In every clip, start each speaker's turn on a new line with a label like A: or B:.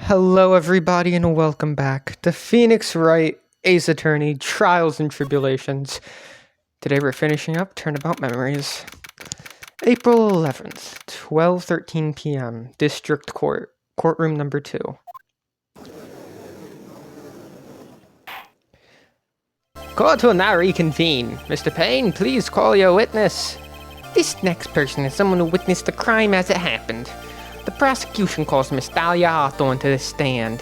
A: Hello, everybody, and welcome back to Phoenix Wright, Ace Attorney, Trials and Tribulations. Today we're finishing up Turnabout Memories. April 11th, 12:13 p.m., District Court, Courtroom Number 2. Court will now reconvene. Mr. Payne, please call your witness. This next person is someone who witnessed the crime as it happened. The prosecution calls Miss Dahlia Hawthorne to the stand.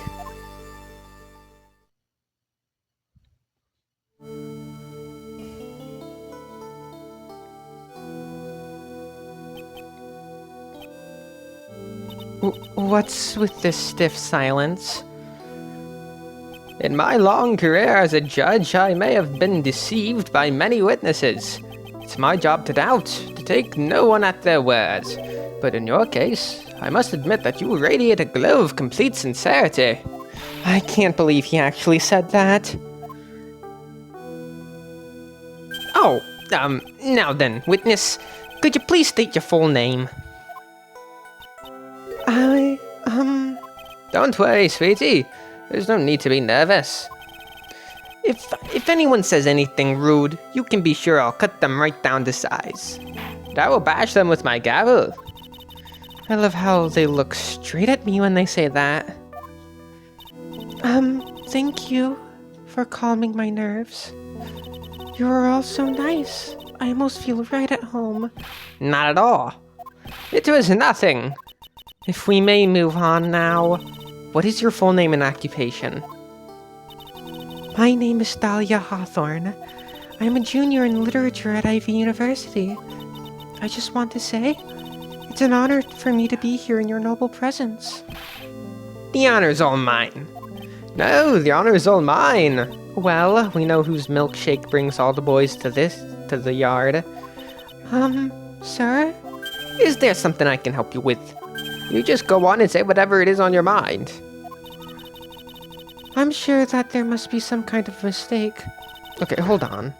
A: What's with this stiff silence? In my long career as a judge, I may have been deceived by many witnesses. It's my job to doubt, to take no one at their words. But in your case, I must admit that you radiate a glow of complete sincerity. I can't believe he actually said that. Oh, now then, witness, could you please state your full name? Don't worry, sweetie. There's no need to be nervous. If anyone says anything rude, you can be sure I'll cut them right down to size. And I will bash them with my gavel. I love how they look straight at me when they say that. Thank you for calming my nerves. You are all so nice. I almost feel right at home. Not at all. It was nothing. If we may move on now, what is your full name and occupation? My name is Dahlia Hawthorne. I'm a junior in literature at Ivy University. I just want to say, it's an honor for me to be here in your noble presence. The honor's all mine. No, the honor is all mine. Well, we know whose milkshake brings all the boys to the yard. Sir? Is there something I can help you with? You just go on and say whatever it is on your mind. I'm sure that there must be some kind of mistake. Okay, hold on.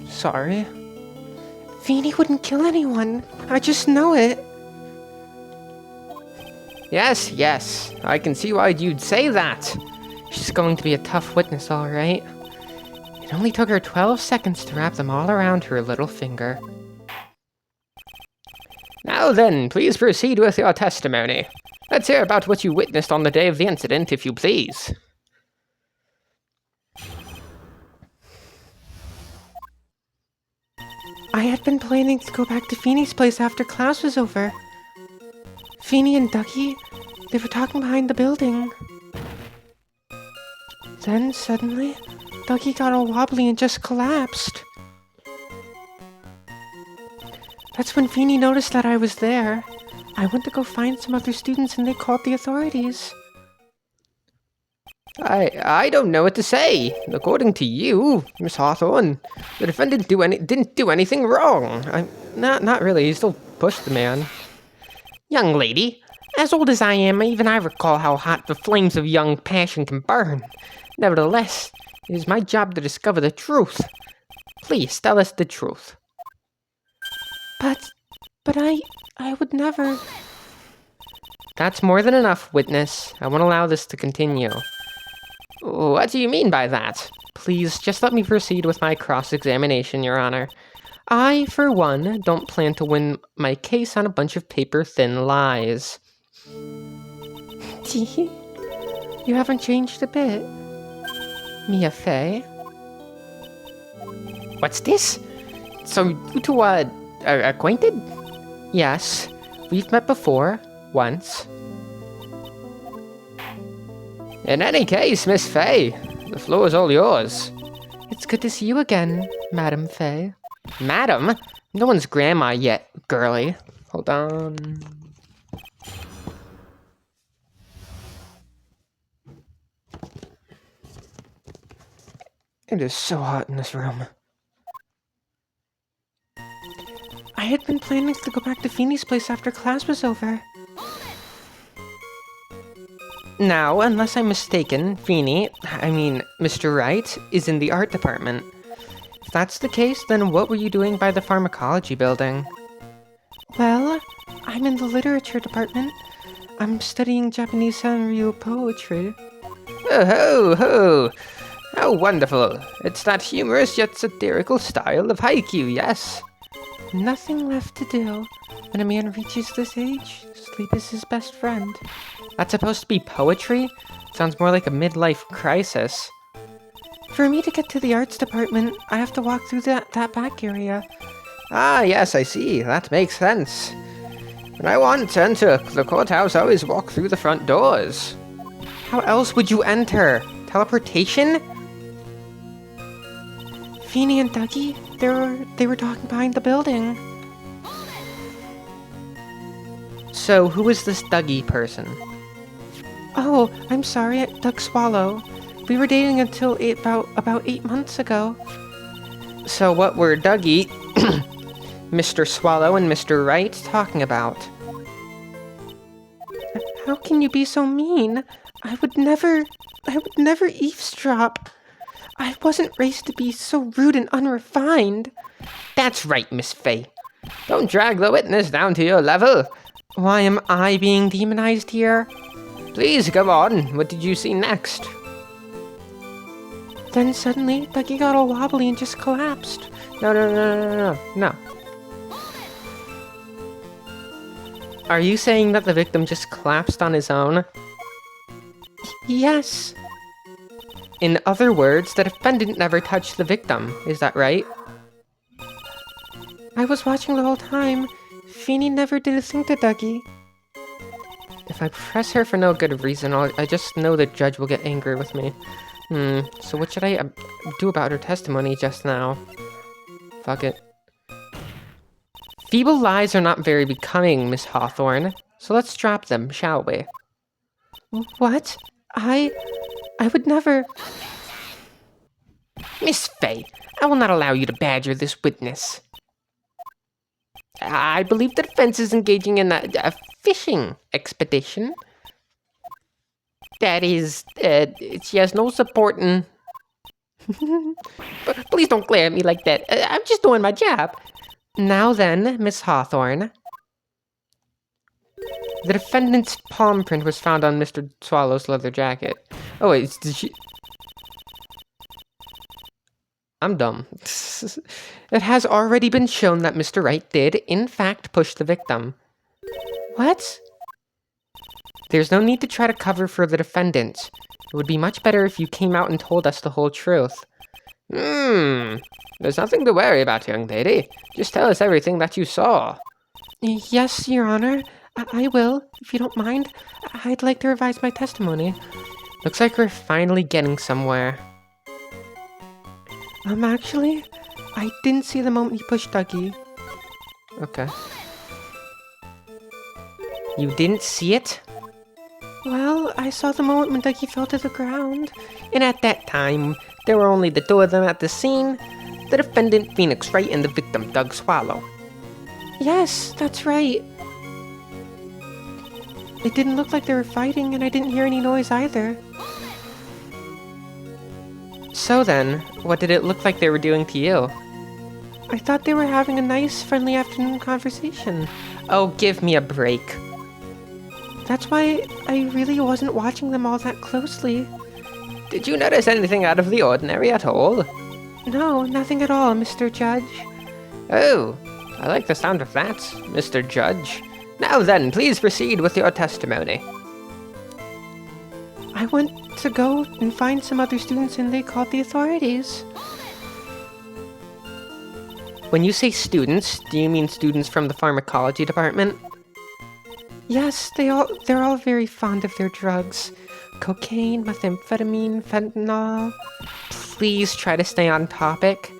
A: Sorry. Feeny wouldn't kill anyone. I just know it. Yes. I can see why you'd say that. She's going to be a tough witness, all right. It only took her 12 seconds to wrap them all around her little finger. Now then, please proceed with your testimony. Let's hear about what you witnessed on the day of the incident, if you please. I had been planning to go back to Feeny's place after class was over. Feeny and Ducky, they were talking behind the building. Then, suddenly, Ducky got all wobbly and just collapsed. That's when Feeny noticed that I was there. I went to go find some other students and they called the authorities. I don't know what to say. According to you, Miss Hawthorne, the defendant didn't do anything wrong. Not really. He still pushed the man. Young lady, as old as I am, even I recall how hot the flames of young passion can burn. Nevertheless, it is my job to discover the truth. Please tell us the truth. But I would never. That's more than enough, witness. I won't allow this to continue. What do you mean by that? Please, just let me proceed with my cross-examination, Your Honor. I, for one, don't plan to win my case on a bunch of paper-thin lies. Tee, you haven't changed a bit. Mia Fey? What's this? So you two, are acquainted? Yes, we've met before, once. In any case, Miss Fey, the floor is all yours. It's good to see you again, Madam Fey. Madam? No one's grandma yet, girly. Hold on. It is so hot in this room. I had been planning to go back to Feeney's place after class was over. Now, unless I'm mistaken, Mr. Wright, is in the art department. If that's the case, then what were you doing by the pharmacology building? Well, I'm in the literature department. I'm studying Japanese Sanryu poetry. Oh ho ho! How wonderful! It's that humorous yet satirical style of haiku, yes? Nothing left to do. When a man reaches this age, sleep is his best friend. That's supposed to be poetry? Sounds more like a midlife crisis. For me to get to the arts department, I have to walk through that back area. Ah, yes, I see. That makes sense. When I want to enter the courthouse, I always walk through the front doors. How else would you enter? Teleportation? Feeny and Dougie, they were talking behind the building. So, who is this Dougie person? Oh, I'm sorry, Doug Swallow. We were dating until about 8 months ago. So what were Dougie, Mr. Swallow, and Mr. Wright talking about? How can you be so mean? I would never eavesdrop. I wasn't raised to be so rude and unrefined. That's right, Miss Faye. Don't drag the witness down to your level. Why am I being demonized here? Please, go on. What did you see next? Then suddenly, Dougie got all wobbly and just collapsed. No. Are you saying that the victim just collapsed on his own? Yes. In other words, the defendant never touched the victim. Is that right? I was watching the whole time. Feeny never did a thing to Dougie. If I press her for no good reason, I just know the judge will get angry with me. So what should I do about her testimony just now? Fuck it. Feeble lies are not very becoming, Miss Hawthorne. So let's drop them, shall we? What? I would never... Miss Faye, I will not allow you to badger this witness. I believe the defense is engaging in a fishing expedition. That is, she has no support in... Please don't glare at me like that. I'm just doing my job. Now then, Miss Hawthorne. The defendant's palm print was found on Mr. Swallow's leather jacket. Oh wait, did she... I'm dumb. It has already been shown that Mr. Wright did, in fact, push the victim. What? There's no need to try to cover for the defendant. It would be much better if you came out and told us the whole truth. There's nothing to worry about, young lady. Just tell us everything that you saw. Yes, Your Honor. I will, if you don't mind. I'd like to revise my testimony. Looks like we're finally getting somewhere. Actually, I didn't see the moment he pushed Dougie. Okay. You didn't see it? Well, I saw the moment when Dougie fell to the ground. And at that time, there were only the two of them at the scene. The defendant, Phoenix Wright, and the victim, Doug Swallow. Yes, that's right. It didn't look like they were fighting, and I didn't hear any noise either. So then, what did it look like they were doing to you? I thought they were having a nice, friendly afternoon conversation. Oh, give me a break. That's why I really wasn't watching them all that closely. Did you notice anything out of the ordinary at all? No, nothing at all, Mr. Judge. Oh, I like the sound of that, Mr. Judge. Now then, please proceed with your testimony. I went to go and find some other students and they called the authorities. When you say students, do you mean students from the pharmacology department? Yes, they're all very fond of their drugs. Cocaine, methamphetamine, fentanyl. Please try to stay on topic.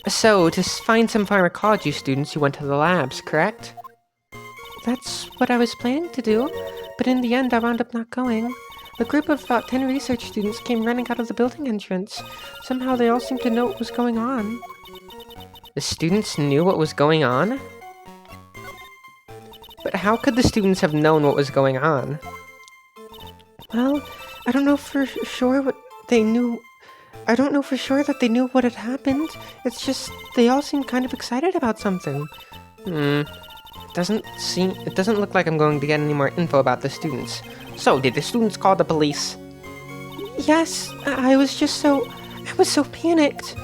A: So, to find some pharmacology students, you went to the labs, correct? That's what I was planning to do, but in the end I wound up not going. A group of about 10 research students came running out of the building entrance. Somehow they all seemed to know what was going on. The students knew what was going on? But how could the students have known what was going on? Well, I don't know for sure what they knew. I don't know for sure that they knew what had happened. It's just they all seemed kind of excited about something. It doesn't look like I'm going to get any more info about the students. So, did the students call the police? Yes, I was so panicked.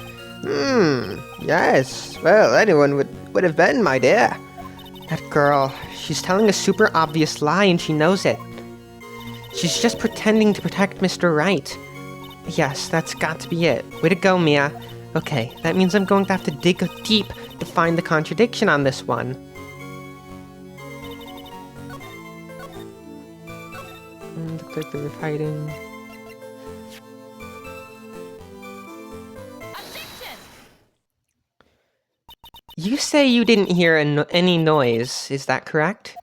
B: Yes. Well, anyone would have been, my dear.
A: That girl, she's telling a super obvious lie and she knows it. She's just pretending to protect Mr. Wright. Yes, that's got to be it. Way to go, Mia. Okay, that means I'm going to have to dig deep to find the contradiction on this one. Looks like they were fighting. You say you didn't hear any noise, is that correct?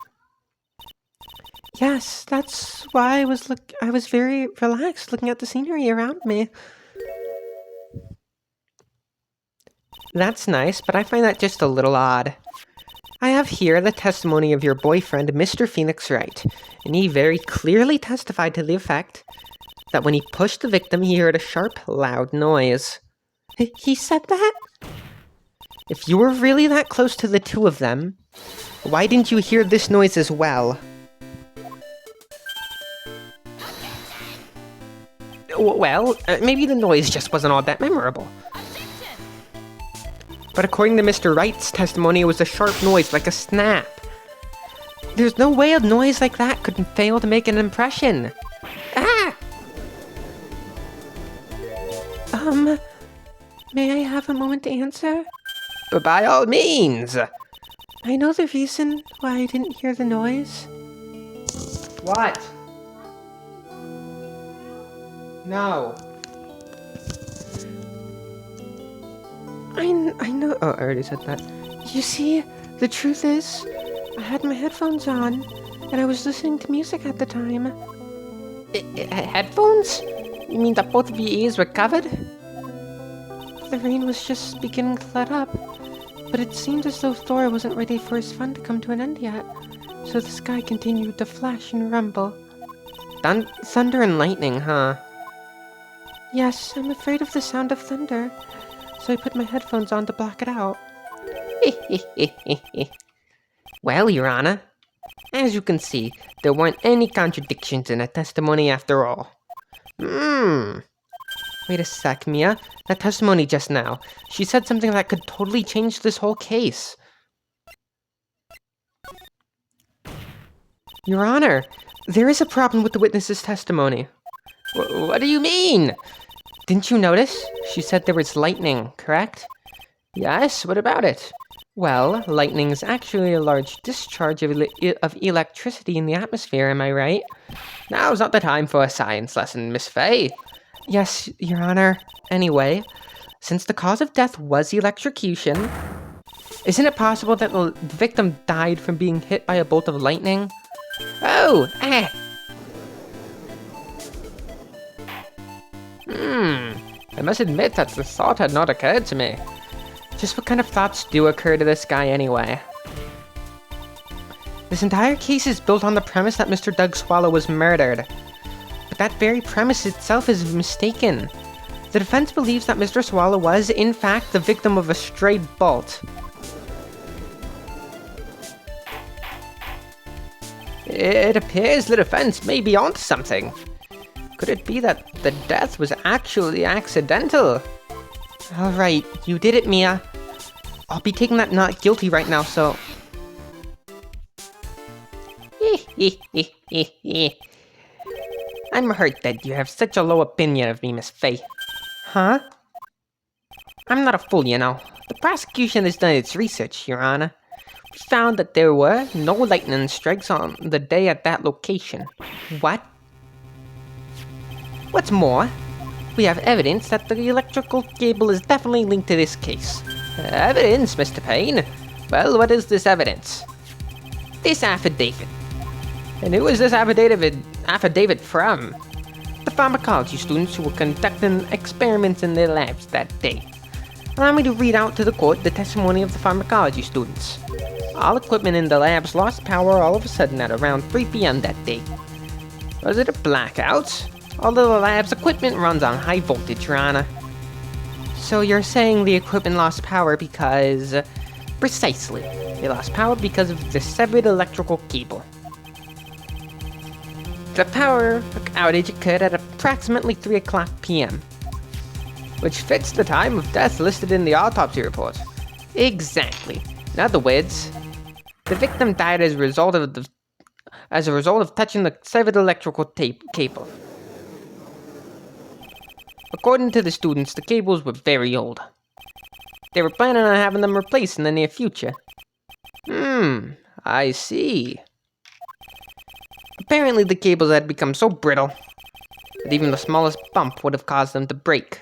A: Yes, that's why I was very relaxed looking at the scenery around me. That's nice, but I find that just a little odd. I have here the testimony of your boyfriend, Mr. Phoenix Wright, and he very clearly testified to the effect that when he pushed the victim, he heard a sharp, loud noise. He said that? If you were really that close to the two of them, why didn't you hear this noise as well? Well, maybe the noise just wasn't all that memorable. But according to Mr. Wright's testimony, it was a sharp noise like a snap. There's no way a noise like that could fail to make an impression. Ah! May I have a moment to answer?
B: But by all means.
A: I know the reason why I didn't hear the noise.
B: What? No.
A: I know. Oh, I already said that. You see, the truth is, I had my headphones on, and I was listening to music at the time.
B: Headphones? You mean that both of your ears were covered?
A: The rain was just beginning to let up, but it seemed as though Thor wasn't ready for his fun to come to an end yet, so the sky continued to flash and rumble.
B: Thunder and lightning, huh?
A: Yes, I'm afraid of the sound of thunder, so I put my headphones on to block it out.
B: Well, Your Honor, as you can see, there weren't any contradictions in her testimony after all.
A: Wait a sec, Mia. That testimony just now. She said something that could totally change this whole case. Your Honor, there is a problem with the witness's testimony.
B: What do you mean?
A: Didn't you notice? She said there was lightning, correct?
B: Yes, what about it?
A: Well, lightning is actually a large discharge of electricity in the atmosphere, am I right?
B: Now's not the time for a science lesson, Miss Fay.
A: Yes, Your Honor. Anyway, since the cause of death was electrocution, isn't it possible that the victim died from being hit by a bolt of lightning?
B: Oh, I must admit that the thought had not occurred to me.
A: Just what kind of thoughts do occur to this guy anyway? This entire case is built on the premise that Mr. Doug Swallow was murdered. But that very premise itself is mistaken. The defense believes that Mr. Swallow was, in fact, the victim of a stray bolt.
B: It appears the defense may be onto something. Could it be that the death was actually accidental?
A: Alright, you did it, Mia. I'll be taking that not guilty right now, so...
B: I'm hurt that you have such a low opinion of me, Miss Fay.
A: Huh?
B: I'm not a fool, you know. The prosecution has done its research, Your Honor. We found that there were no lightning strikes on the day at that location.
A: What?
B: What's more, we have evidence that the electrical cable is definitely linked to this case. Evidence, Mr. Payne? Well, what is this evidence? This affidavit. And who is this affidavit from? pharmacology students who were conducting experiments in their labs that day. Allow me to read out to the court the testimony of the pharmacology students. All equipment in the labs lost power all of a sudden at around 3 p.m. that day. Was it a blackout? All of the lab's equipment runs on high voltage, Your Honor. So you're saying the equipment lost power because... Precisely. They lost power because of the severed electrical cable. The power outage occurred at approximately 3 o'clock p.m., which fits the time of death listed in the autopsy report. Exactly. In other words, the victim died as a result of touching the severed electrical cable. According to the students, the cables were very old. They were planning on having them replaced in the near future. I see. Apparently the cables had become so brittle that even the smallest bump would have caused them to break.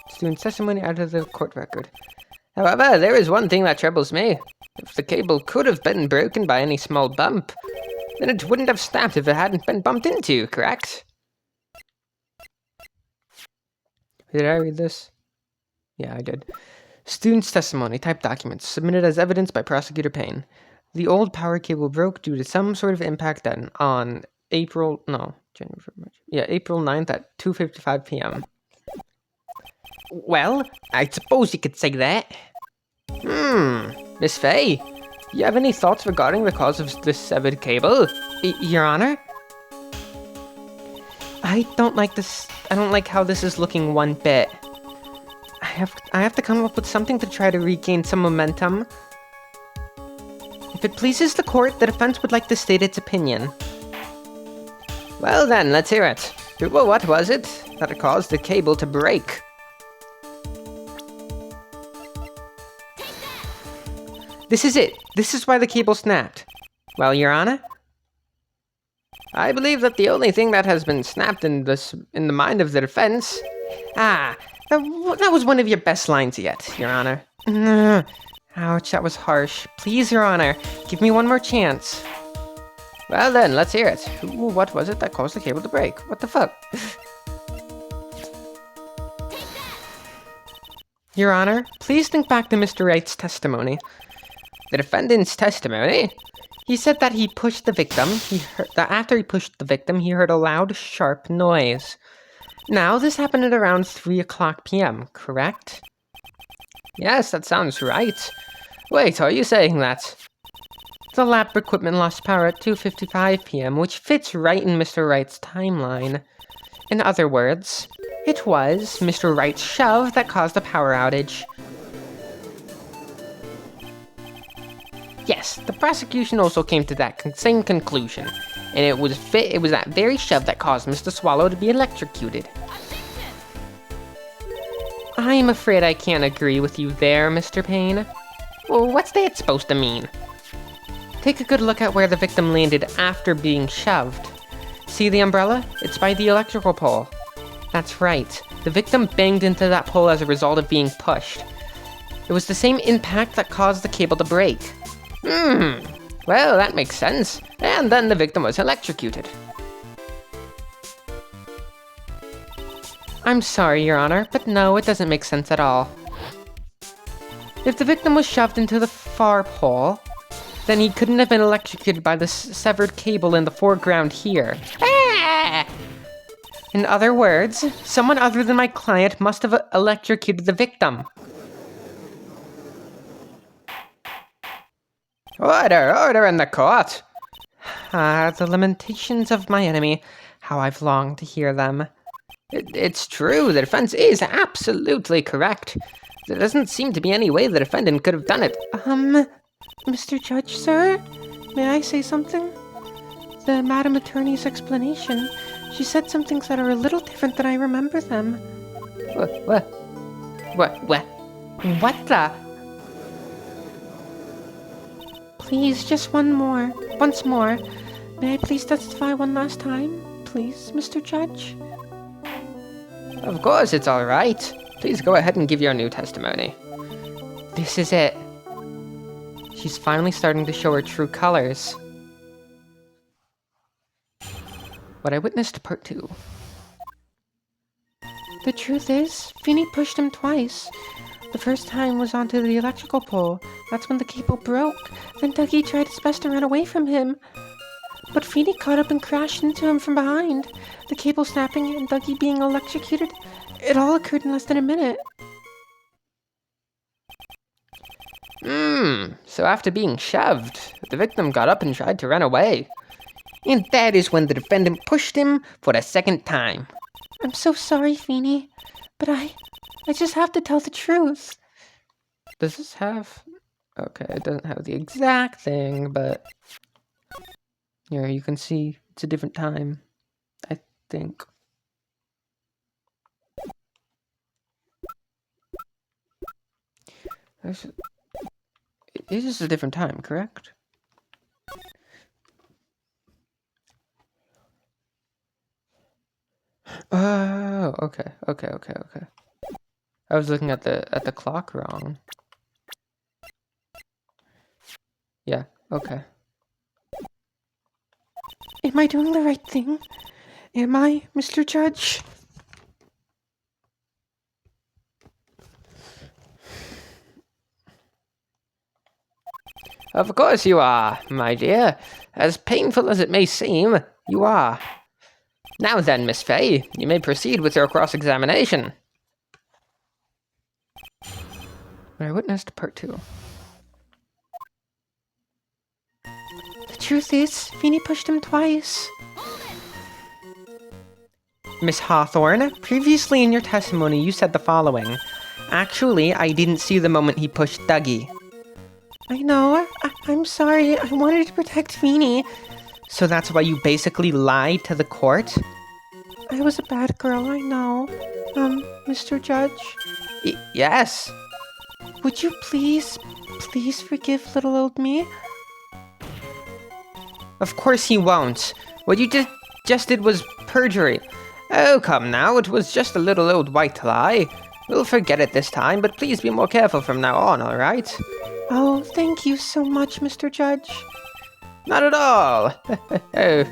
B: Student testimony out of the court record. However, there is one thing that troubles me. If the cable could have been broken by any small bump, then it wouldn't have snapped if it hadn't been bumped into, correct? Did I read this? Yeah, I did. Student's testimony, typed documents, submitted as evidence by Prosecutor Payne. The old power cable broke due to some sort of impact on April 9th at 2:55 p.m. Well, I suppose you could say that. Miss Faye, do you have any thoughts regarding the cause of this severed cable? Your Honor? I don't like this. I don't like how this is looking one bit. I have to come up with something to try to regain some momentum. If it pleases the court, the defense would like to state its opinion. Well then, let's hear it. Well, what was it that caused the cable to break? This is it. This is why the cable snapped. Well, Your Honor? I believe that the only thing that has been snapped in the mind of the defense... that was one of your best lines yet, Your Honor. Ouch, that was harsh. Please, Your Honor, give me one more chance. Well then, let's hear it. What was it that caused the cable to break? What the fuck? Your Honor, please think back to Mr. Wright's testimony. The defendant's testimony? He said that he pushed the victim. After he pushed the victim, he heard a loud, sharp noise. Now, this happened at around 3 o'clock p.m., correct? Yes, that sounds right. Wait, are you saying that? The lab equipment lost power at 2:55 p.m., which fits right in Mr. Wright's timeline. In other words, it was Mr. Wright's shove that caused the power outage. Yes, the prosecution also came to that same conclusion, and it was that very shove that caused Mr. Swallow to be electrocuted. I'm afraid I can't agree with you there, Mr. Payne. Well, what's that supposed to mean? Take a good look at where the victim landed after being shoved. See the umbrella? It's by the electrical pole. That's right. The victim banged into that pole as a result of being pushed. It was the same impact that caused the cable to break. Well, that makes sense. And then the victim was electrocuted. I'm sorry, Your Honor, but no, it doesn't make sense at all. If the victim was shoved into the far pole, then he couldn't have been electrocuted by the severed cable in the foreground here. In other words, someone other than my client must have electrocuted the victim. Order in the court! The lamentations of my enemy, how I've longed to hear them. It's true, the defense is absolutely correct. There doesn't seem to be any way the defendant could have done it.
A: Mr. Judge, sir? May I say something? The Madam Attorney's explanation, she said some things that are a little different than I remember them.
B: What the?
A: Please, just once more. May I please testify one last time? Please, Mr. Judge?
B: Of course, it's all right. Please go ahead and give your new testimony. This is it. She's finally starting to show her true colors. What I witnessed, part 2.
A: The truth is, Feeny pushed him twice. The first time was onto the electrical pole. That's when the cable broke. Then Dougie tried his best to run away from him. But Feeny caught up and crashed into him from behind. The cable snapping and Dougie being electrocuted. It all occurred in less than a minute.
B: So after being shoved, the victim got up and tried to run away. And that is when the defendant pushed him for the second time.
A: I'm so sorry, Feeny, but I just have to tell the truth.
B: Does this have... Okay, it doesn't have the exact thing, but... Here, you can see it's a different time, I think. It is a different time, correct? Oh, okay. I was looking at the clock wrong. Yeah, okay.
A: Am I doing the right thing? Am I, Mr. Judge?
B: Of course you are, my dear. As painful as it may seem, you are. Now then, Miss Fay, you may proceed with your cross-examination. What I witnessed, part 2.
A: The truth is, Feeny pushed him twice.
B: Miss Hawthorne, previously in your testimony you said the following. Actually, I didn't see the moment he pushed Dougie.
A: I know. I'm sorry. I wanted to protect Feeny.
B: So that's why you basically lied to the court?
A: I was a bad girl, I know. Mr. Judge?
B: Yes.
A: Would you please forgive little old me?
B: Of course he won't. What you just did was perjury. Oh, come now, it was just a little old white lie. We'll forget it this time, but please be more careful from now on, alright?
A: Oh, thank you so much, Mr. Judge.
B: Not at all. Oh.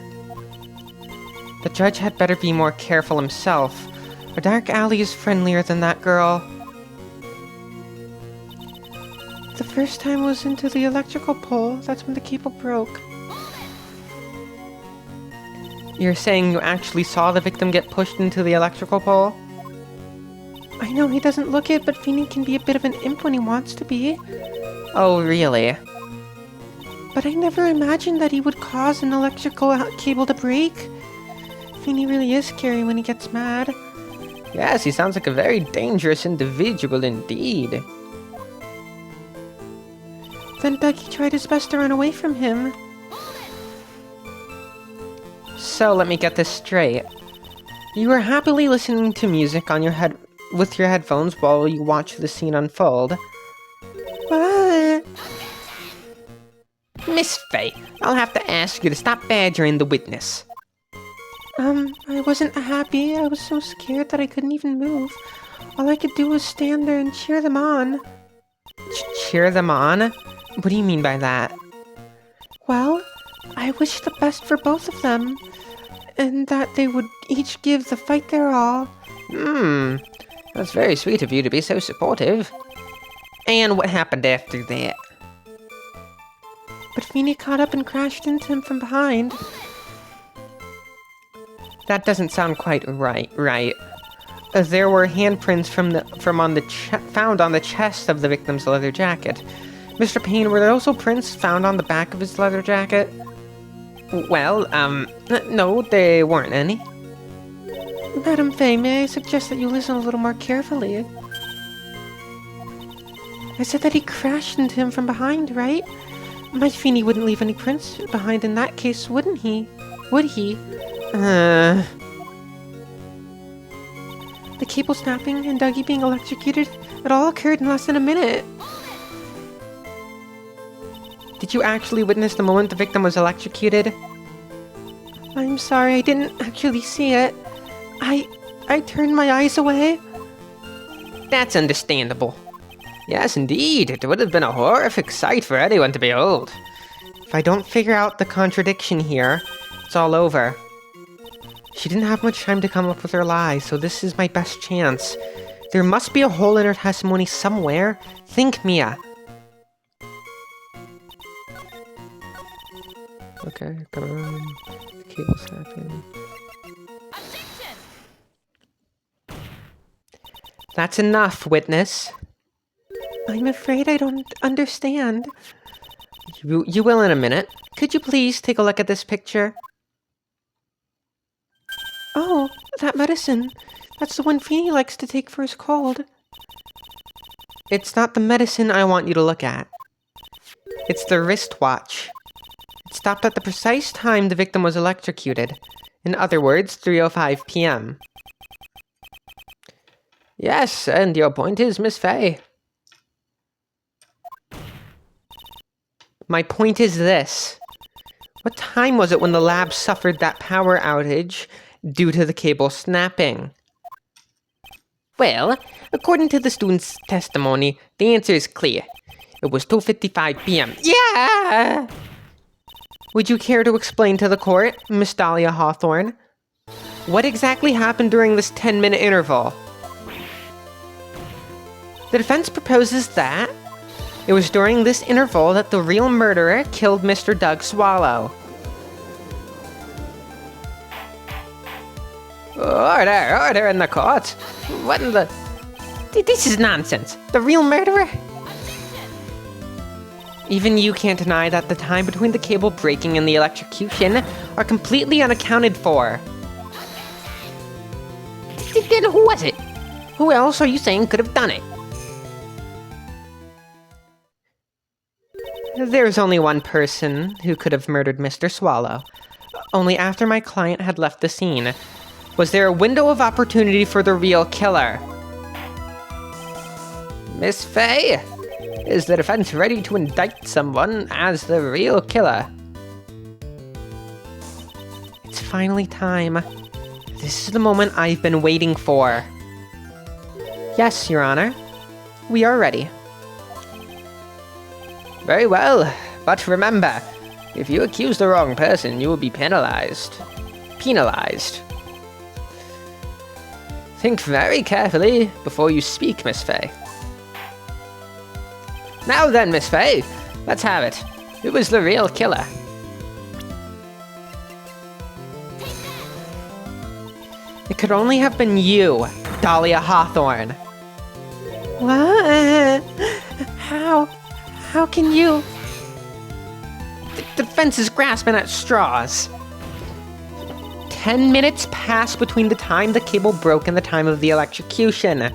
B: The judge had better be more careful himself. A dark alley is friendlier than that girl.
A: The first time was into the electrical pole. That's when the cable broke.
B: You're saying you actually saw the victim get pushed into the electrical pole?
A: I know he doesn't look it, but Feeny can be a bit of an imp when he wants to be.
B: Oh, really?
A: But I never imagined that he would cause an electrical cable to break. Feeny really is scary when he gets mad.
B: Yes, he sounds like a very dangerous individual indeed.
A: Then Dougie tried his best to run away from him.
B: So, let me get this straight. You were happily listening to music on with your headphones while you watch the scene unfold.
A: What?
B: Miss Fay, I'll have to ask you to stop badgering the witness.
A: I wasn't happy. I was so scared that I couldn't even move. All I could do was stand there and cheer them on.
B: Cheer them on? What do you mean by that?
A: Well, I wished the best for both of them, and that they would each give the fight their all.
B: That's very sweet of you to be so supportive. And what happened after that?
A: But Feeny caught up and crashed into him from behind.
B: That doesn't sound quite right. There were handprints found on the chest of the victim's leather jacket. Mr. Payne, were there also prints found on the back of his leather jacket? Well, no, there weren't any.
A: Madam Fay, may I suggest that you listen a little more carefully? I said that he crashed into him from behind, right? My Feeny wouldn't leave any prints behind in that case, wouldn't he? Would he? The cable snapping and Dougie being electrocuted, it all occurred in less than a minute.
B: Did you actually witness the moment the victim was electrocuted?
A: I'm sorry, I didn't actually see it. I turned my eyes away.
B: That's understandable. Yes, indeed, it would have been a horrific sight for anyone to behold. If I don't figure out the contradiction here, it's all over. She didn't have much time to come up with her lie, so this is my best chance. There must be a hole in her testimony somewhere. Think, Mia. Okay, come on. The cable's happening. That's enough, witness.
A: I'm afraid I don't understand.
B: You will in a minute. Could you please take a look at this picture?
A: Oh, that medicine. That's the one Feeny likes to take for his cold.
B: It's not the medicine I want you to look at. It's the wristwatch. It stopped at the precise time the victim was electrocuted. In other words, 3:05 p.m. Yes, and your point is, Miss Fay. My point is this. What time was it when the lab suffered that power outage due to the cable snapping? Well, according to the student's testimony, the answer is clear. It was 2:55 p.m. Yeah! Would you care to explain to the court, Miss Dahlia Hawthorne? What exactly happened during this 10-minute interval? The defense proposes that it was during this interval that the real murderer killed Mr. Doug Swallow. Order in the court. What in the... This is nonsense. The real murderer? Even you can't deny that the time between the cable breaking and the electrocution are completely unaccounted for. Then who was it? Who else are you saying could have done it? There's only one person who could have murdered Mr. Swallow. Only after my client had left the scene. Was there a window of opportunity for the real killer? Miss Fay, is the defense ready to indict someone as the real killer? It's finally time. This is the moment I've been waiting for. Yes, Your Honor. We are ready. Very well, but remember, if you accuse the wrong person, you will be penalized. Penalized. Think very carefully before you speak, Miss Fay. Now then, Miss Fay, let's have it. Who was the real killer? It could only have been you, Dahlia Hawthorne.
A: What? How can you?
B: The defense is grasping at straws. 10 minutes passed between the time the cable broke and the time of the electrocution.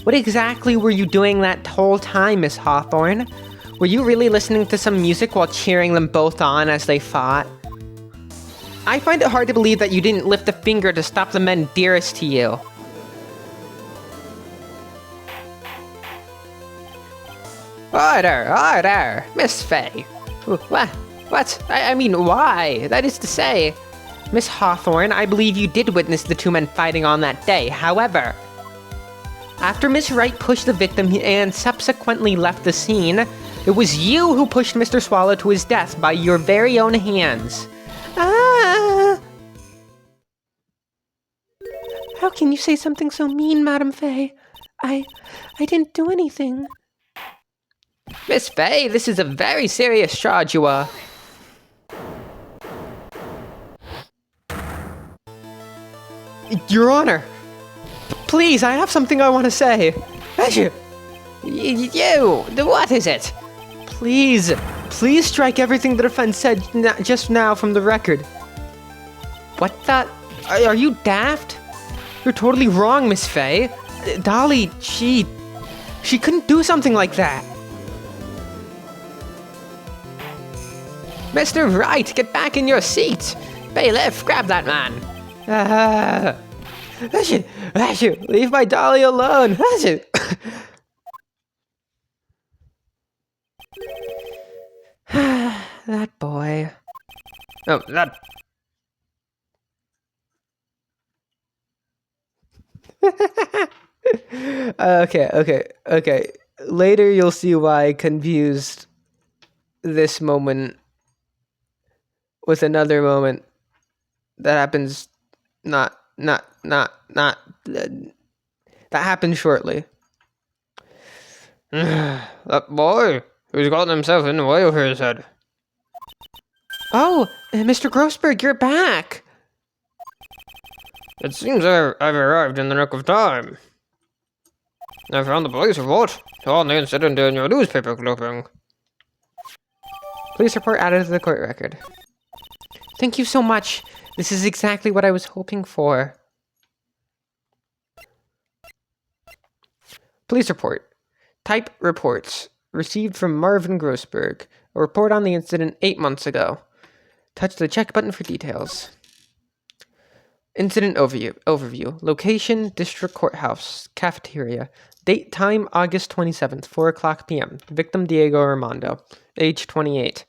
B: What exactly were you doing that whole time, Miss Hawthorne? Were you really listening to some music while cheering them both on as they fought? I find it hard to believe that you didn't lift a finger to stop the men dearest to you. Order, Miss Fay. What? I mean, why? That is to say, Miss Hawthorne, I believe you did witness the two men fighting on that day. However, after Miss Wright pushed the victim and subsequently left the scene, it was you who pushed Mr. Swallow to his death by your very own hands.
A: Ah! How can you say something so mean, Madame Fay? I didn't do anything.
B: Miss Fay, this is a very serious charge you are. Your Honor, please, I have something I want to say. You, what is it? Please strike everything the defense said just now from the record. What the? Are you daft? You're totally wrong, Miss Fay. Dolly, she couldn't do something like that. Mr. Wright, get back in your seat. Bailiff, grab that man. Leave my Dolly alone. That boy. Oh, that... Okay. Later you'll see why I confused this moment with another moment that happens That happened shortly.
C: That boy, who's gotten himself in the way of his head.
B: Oh, Mr. Grossberg, you're back.
C: It seems I've arrived in the nick of time. I found the police report on the incident in your newspaper clipping.
B: Police report added to the court record. Thank you so much. This is exactly what I was hoping for. Police report. Type reports. Received from Marvin Grossberg. A report on the incident 8 months ago. Touch the check button for details. Incident overview. Location, District Courthouse. Cafeteria. Date, time, August 27th, 4 o'clock p.m. Victim, Diego Armando. Age, 28.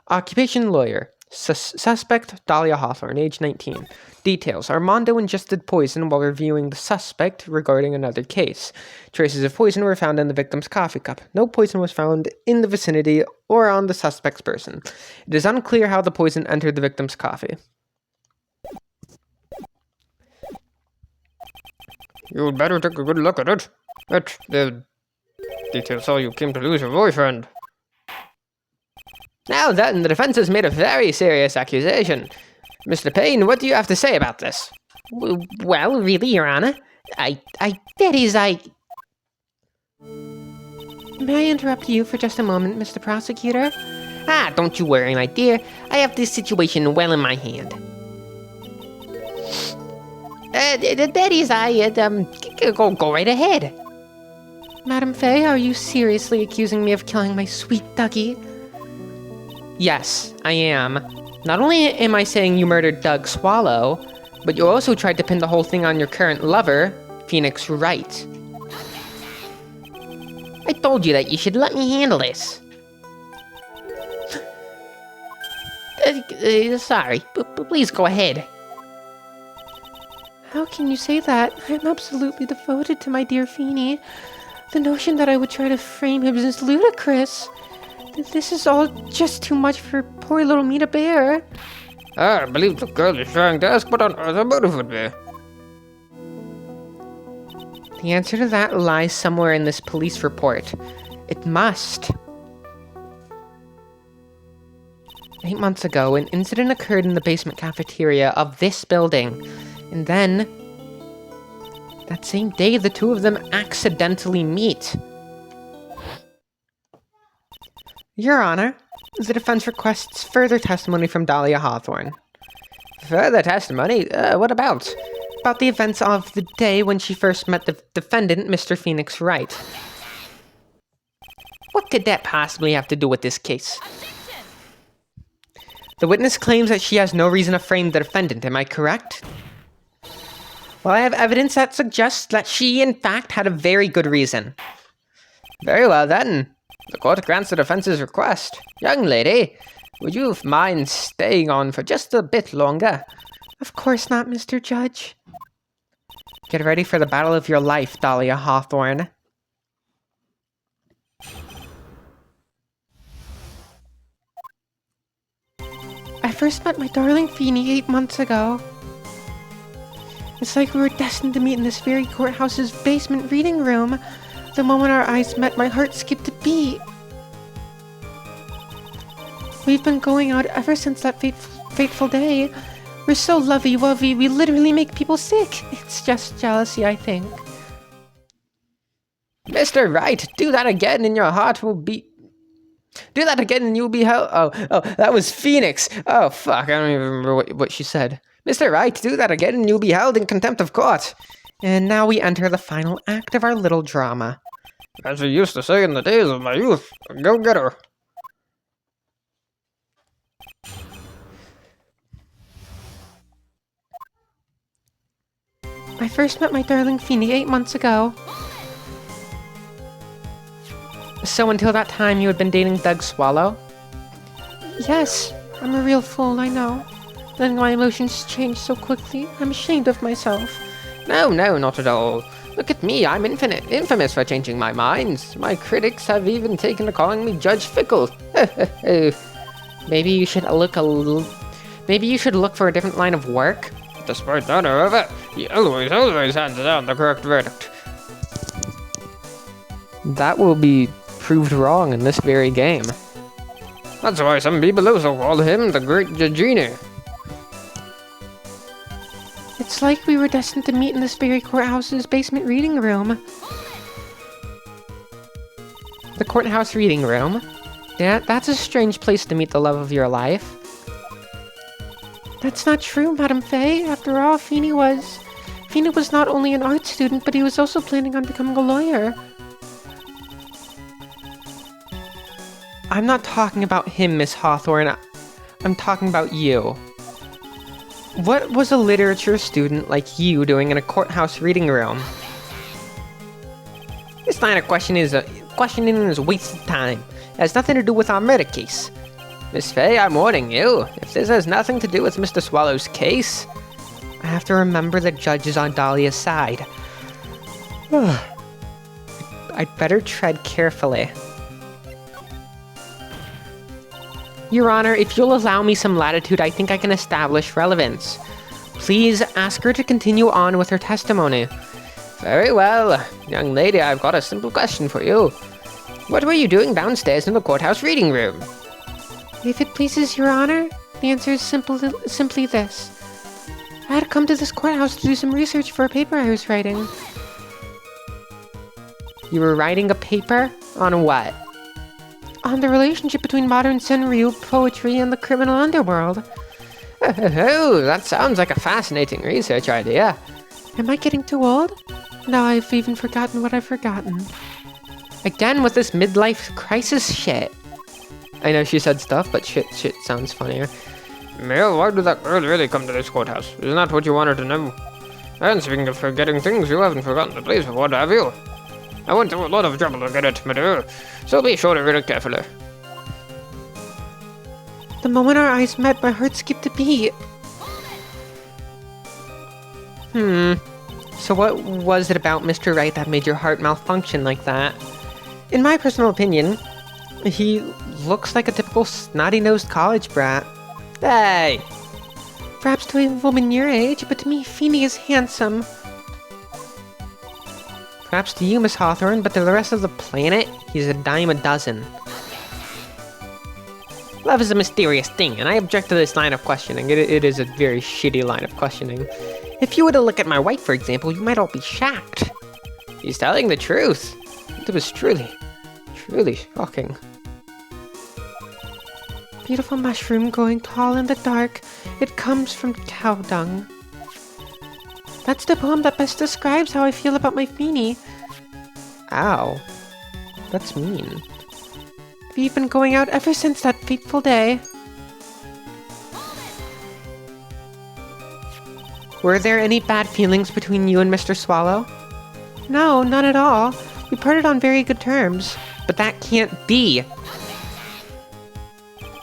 B: Occupation, lawyer. Suspect, Dahlia Hawthorne. Age, 19. Details. Armando ingested poison while reviewing the suspect regarding another case. Traces of poison were found in the victim's coffee cup. No poison was found in the vicinity or on the suspect's person. It is unclear how the poison entered the victim's coffee.
C: You'd better take a good look at it. The details how you came to lose your boyfriend.
B: Now then, the defense has made a very serious accusation. Mr. Payne, what do you have to say about this?
D: Well, really, Your Honor, May I interrupt you for just a moment, Mr. Prosecutor? Don't you worry, my dear. I have this situation well in my hand. Go right ahead. Madam Faye, are you seriously accusing me of killing my sweet ducky?
B: Yes, I am. Not only am I saying you murdered Doug Swallow, but you also tried to pin the whole thing on your current lover, Phoenix Wright.
D: I told you that you should let me handle this. Sorry, but please go ahead.
A: How can you say that? I'm absolutely devoted to my dear Feeny. The notion that I would try to frame him is ludicrous. This is all just too much for poor little Mita Bear.
C: I believe the girl is trying to ask what on earth her motive would be.
B: The answer to that lies somewhere in this police report. It must. 8 months ago, an incident occurred in the basement cafeteria of this building. And then, that same day, the two of them accidentally meet. Your Honor, the defense requests further testimony from Dahlia Hawthorne.
C: Further testimony? What about?
B: About the events of the day when she first met the defendant, Mr. Phoenix Wright.
D: What could that possibly have to do with this case?
B: The witness claims that she has no reason to frame the defendant, am I correct? Well, I have evidence that suggests that she, in fact, had a very good reason.
C: Very well, then. The court grants the defense's request. Young lady, would you mind staying on for just a bit longer?
A: Of course not, Mr. Judge.
B: Get ready for the battle of your life, Dahlia Hawthorne.
A: I first met my darling Feeny 8 months ago. It's like we were destined to meet in this very courthouse's basement reading room. The moment our eyes met, my heart skipped a beat. We've been going out ever since that fateful day. We're so lovey-wovey, we literally make people sick. It's just jealousy, I think.
C: Mr. Wright, do that again and your heart will beat. Do that again and you'll be held. Oh, that was Phoenix. Oh, fuck, I don't even remember what she said. Mr. Wright, do that again and you'll be held in contempt of court.
B: And now we enter the final act of our little drama.
C: As we used to say in the days of my youth, go get her.
A: I first met my darling Feeny 8 months ago.
B: So until that time you had been dating Doug Swallow?
A: Yes, I'm a real fool, I know. Then my emotions changed so quickly, I'm ashamed of myself.
C: No, not at all. Look at me, I'm infamous for changing my minds. My critics have even taken to calling me Judge Fickle.
B: Maybe you should look for a different line of work.
C: Despite that, however, he always hands down the correct verdict.
B: That will be proved wrong in this very game.
C: That's why some people also call him the Great Genie.
A: It's like we were destined to meet in this very courthouse's basement reading room.
B: The courthouse reading room? Yeah, that's a strange place to meet the love of your life.
A: That's not true, Madame Faye. After all, Feeney was not only an art student, but he was also planning on becoming a lawyer.
B: I'm not talking about him, Miss Hawthorne. I'm talking about you. What was a literature student like you doing in a courthouse reading room?
C: This line of questioning is a waste of time. It has nothing to do with our murder case. Miss Faye, I'm warning you. If this has nothing to do with Mr. Swallow's case,
B: I have to remember the judge is on Dahlia's side. I'd better tread carefully. Your Honor, if you'll allow me some latitude, I think I can establish relevance. Please ask her to continue on with her testimony.
C: Very well. Young lady, I've got a simple question for you. What were you doing downstairs in the courthouse reading room?
A: If it pleases Your Honor, the answer is simply this. I had come to this courthouse to do some research for a paper I was writing.
B: You were writing a paper? On what?
A: On the relationship between modern Senryu poetry and the criminal underworld.
C: Oh, that sounds like a fascinating research idea.
A: Am I getting too old? Now I've even forgotten what I've forgotten.
B: Again with this midlife crisis shit. I know she said stuff, but shit sounds funnier.
C: Mel, why did that girl really come to this courthouse? Isn't that what you wanted to know? And speaking of forgetting things, you haven't forgotten the place of what have you? I went through a lot of trouble to get it, Madame, so be sure to read it carefully.
A: The moment our eyes met, my heart skipped a beat.
B: So what was it about Mr. Wright that made your heart malfunction like that?
A: In my personal opinion,
B: he looks like a typical snotty-nosed college brat.
C: Hey!
A: Perhaps to a woman your age, but to me, Feeney is handsome.
B: Perhaps to you, Miss Hawthorne, but to the rest of the planet, he's a dime a dozen.
C: Love is a mysterious thing, and I object to this line of questioning.
B: It is a very shitty line of questioning.
C: If you were to look at my wife, for example, you might all be shocked. He's telling the truth. It was truly shocking.
A: Beautiful mushroom growing tall in the dark. It comes from cow dung. That's the poem that best describes how I feel about my Feeney.
B: Ow. That's mean.
A: We've been going out ever since that fateful day.
B: Were there any bad feelings between you and Mr. Swallow?
A: No, none at all. We parted on very good terms.
B: But that can't be.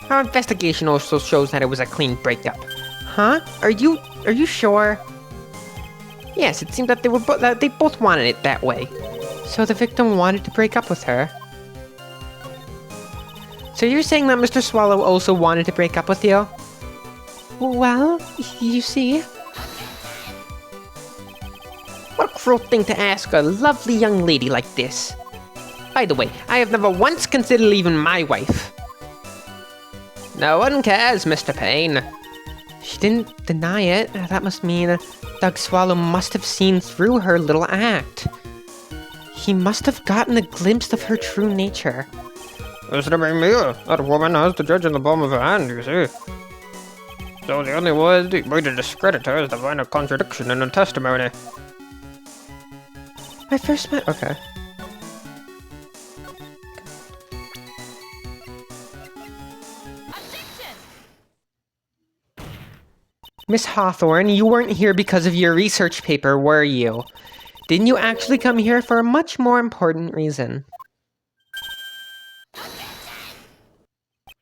C: Our investigation also shows that it was a clean breakup.
B: Huh? Are you sure?
C: Yes, it seemed that they both wanted it that way.
B: So the victim wanted to break up with her? So you're saying that Mr. Swallow also wanted to break up with you?
A: Well, you see...
C: What a cruel thing to ask a lovely young lady like this. By the way, I have never once considered leaving my wife. No one cares, Mr. Payne.
B: She didn't deny it. That must mean Doug Swallow must have seen through her little act. He must have gotten a glimpse of her true nature.
C: Mr. Payne, that woman has the judge in the palm of her hand, you see. So the only way to discredit her is to find a contradiction in her testimony.
A: I first met...
B: Okay. Miss Hawthorne, you weren't here because of your research paper, were you? Didn't you actually come here for a much more important reason?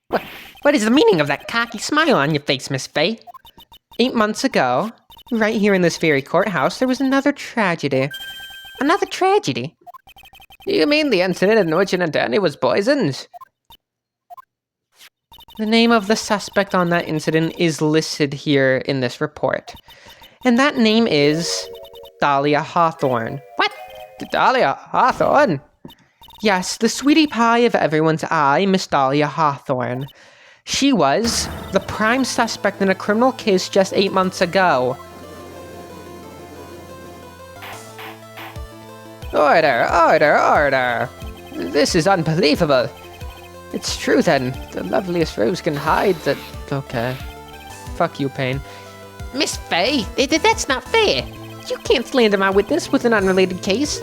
C: What is the meaning of that cocky smile on your face, Miss Faye?
B: 8 months ago, right here in this very courthouse, there was another tragedy.
C: Another tragedy? You mean the incident in which an attorney was poisoned?
B: The name of the suspect on that incident is listed here in this report. And that name is Dahlia Hawthorne.
C: What? Dahlia Hawthorne?
B: Yes, the sweetie pie of everyone's eye, Miss Dahlia Hawthorne. She was the prime suspect in a criminal case just 8 months ago.
C: Order, order, order. This is unbelievable. It's true then. The loveliest rose can hide the...
B: Okay. Fuck you, Payne.
D: Miss Faye, that's not fair. You can't slander my witness with an unrelated case.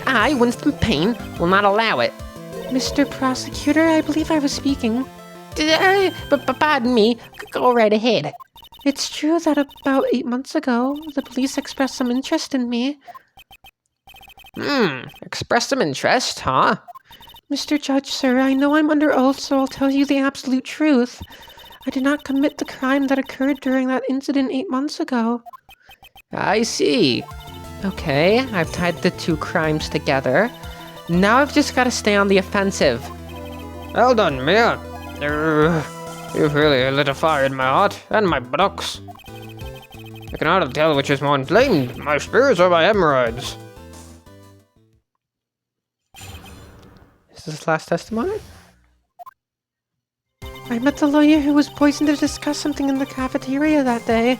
D: I, Winston Payne, will not allow it.
A: Mr. Prosecutor, I believe I was speaking.
D: But pardon me, go right ahead.
A: It's true that about 8 months ago, the police expressed some interest in me.
C: Express some interest, huh?
A: Mr. Judge, sir, I know I'm under oath, so I'll tell you the absolute truth. I did not commit the crime that occurred during that incident 8 months ago.
C: I see.
B: Okay, I've tied the two crimes together. Now I've just got to stay on the offensive.
C: Well done, Mia. You've really lit a fire in my heart and my buttocks. I can hardly tell which is more inflamed, my spears or my hemorrhoids.
B: Is this last testimony?
A: I met the lawyer who was poisoned to discuss something in the cafeteria that day.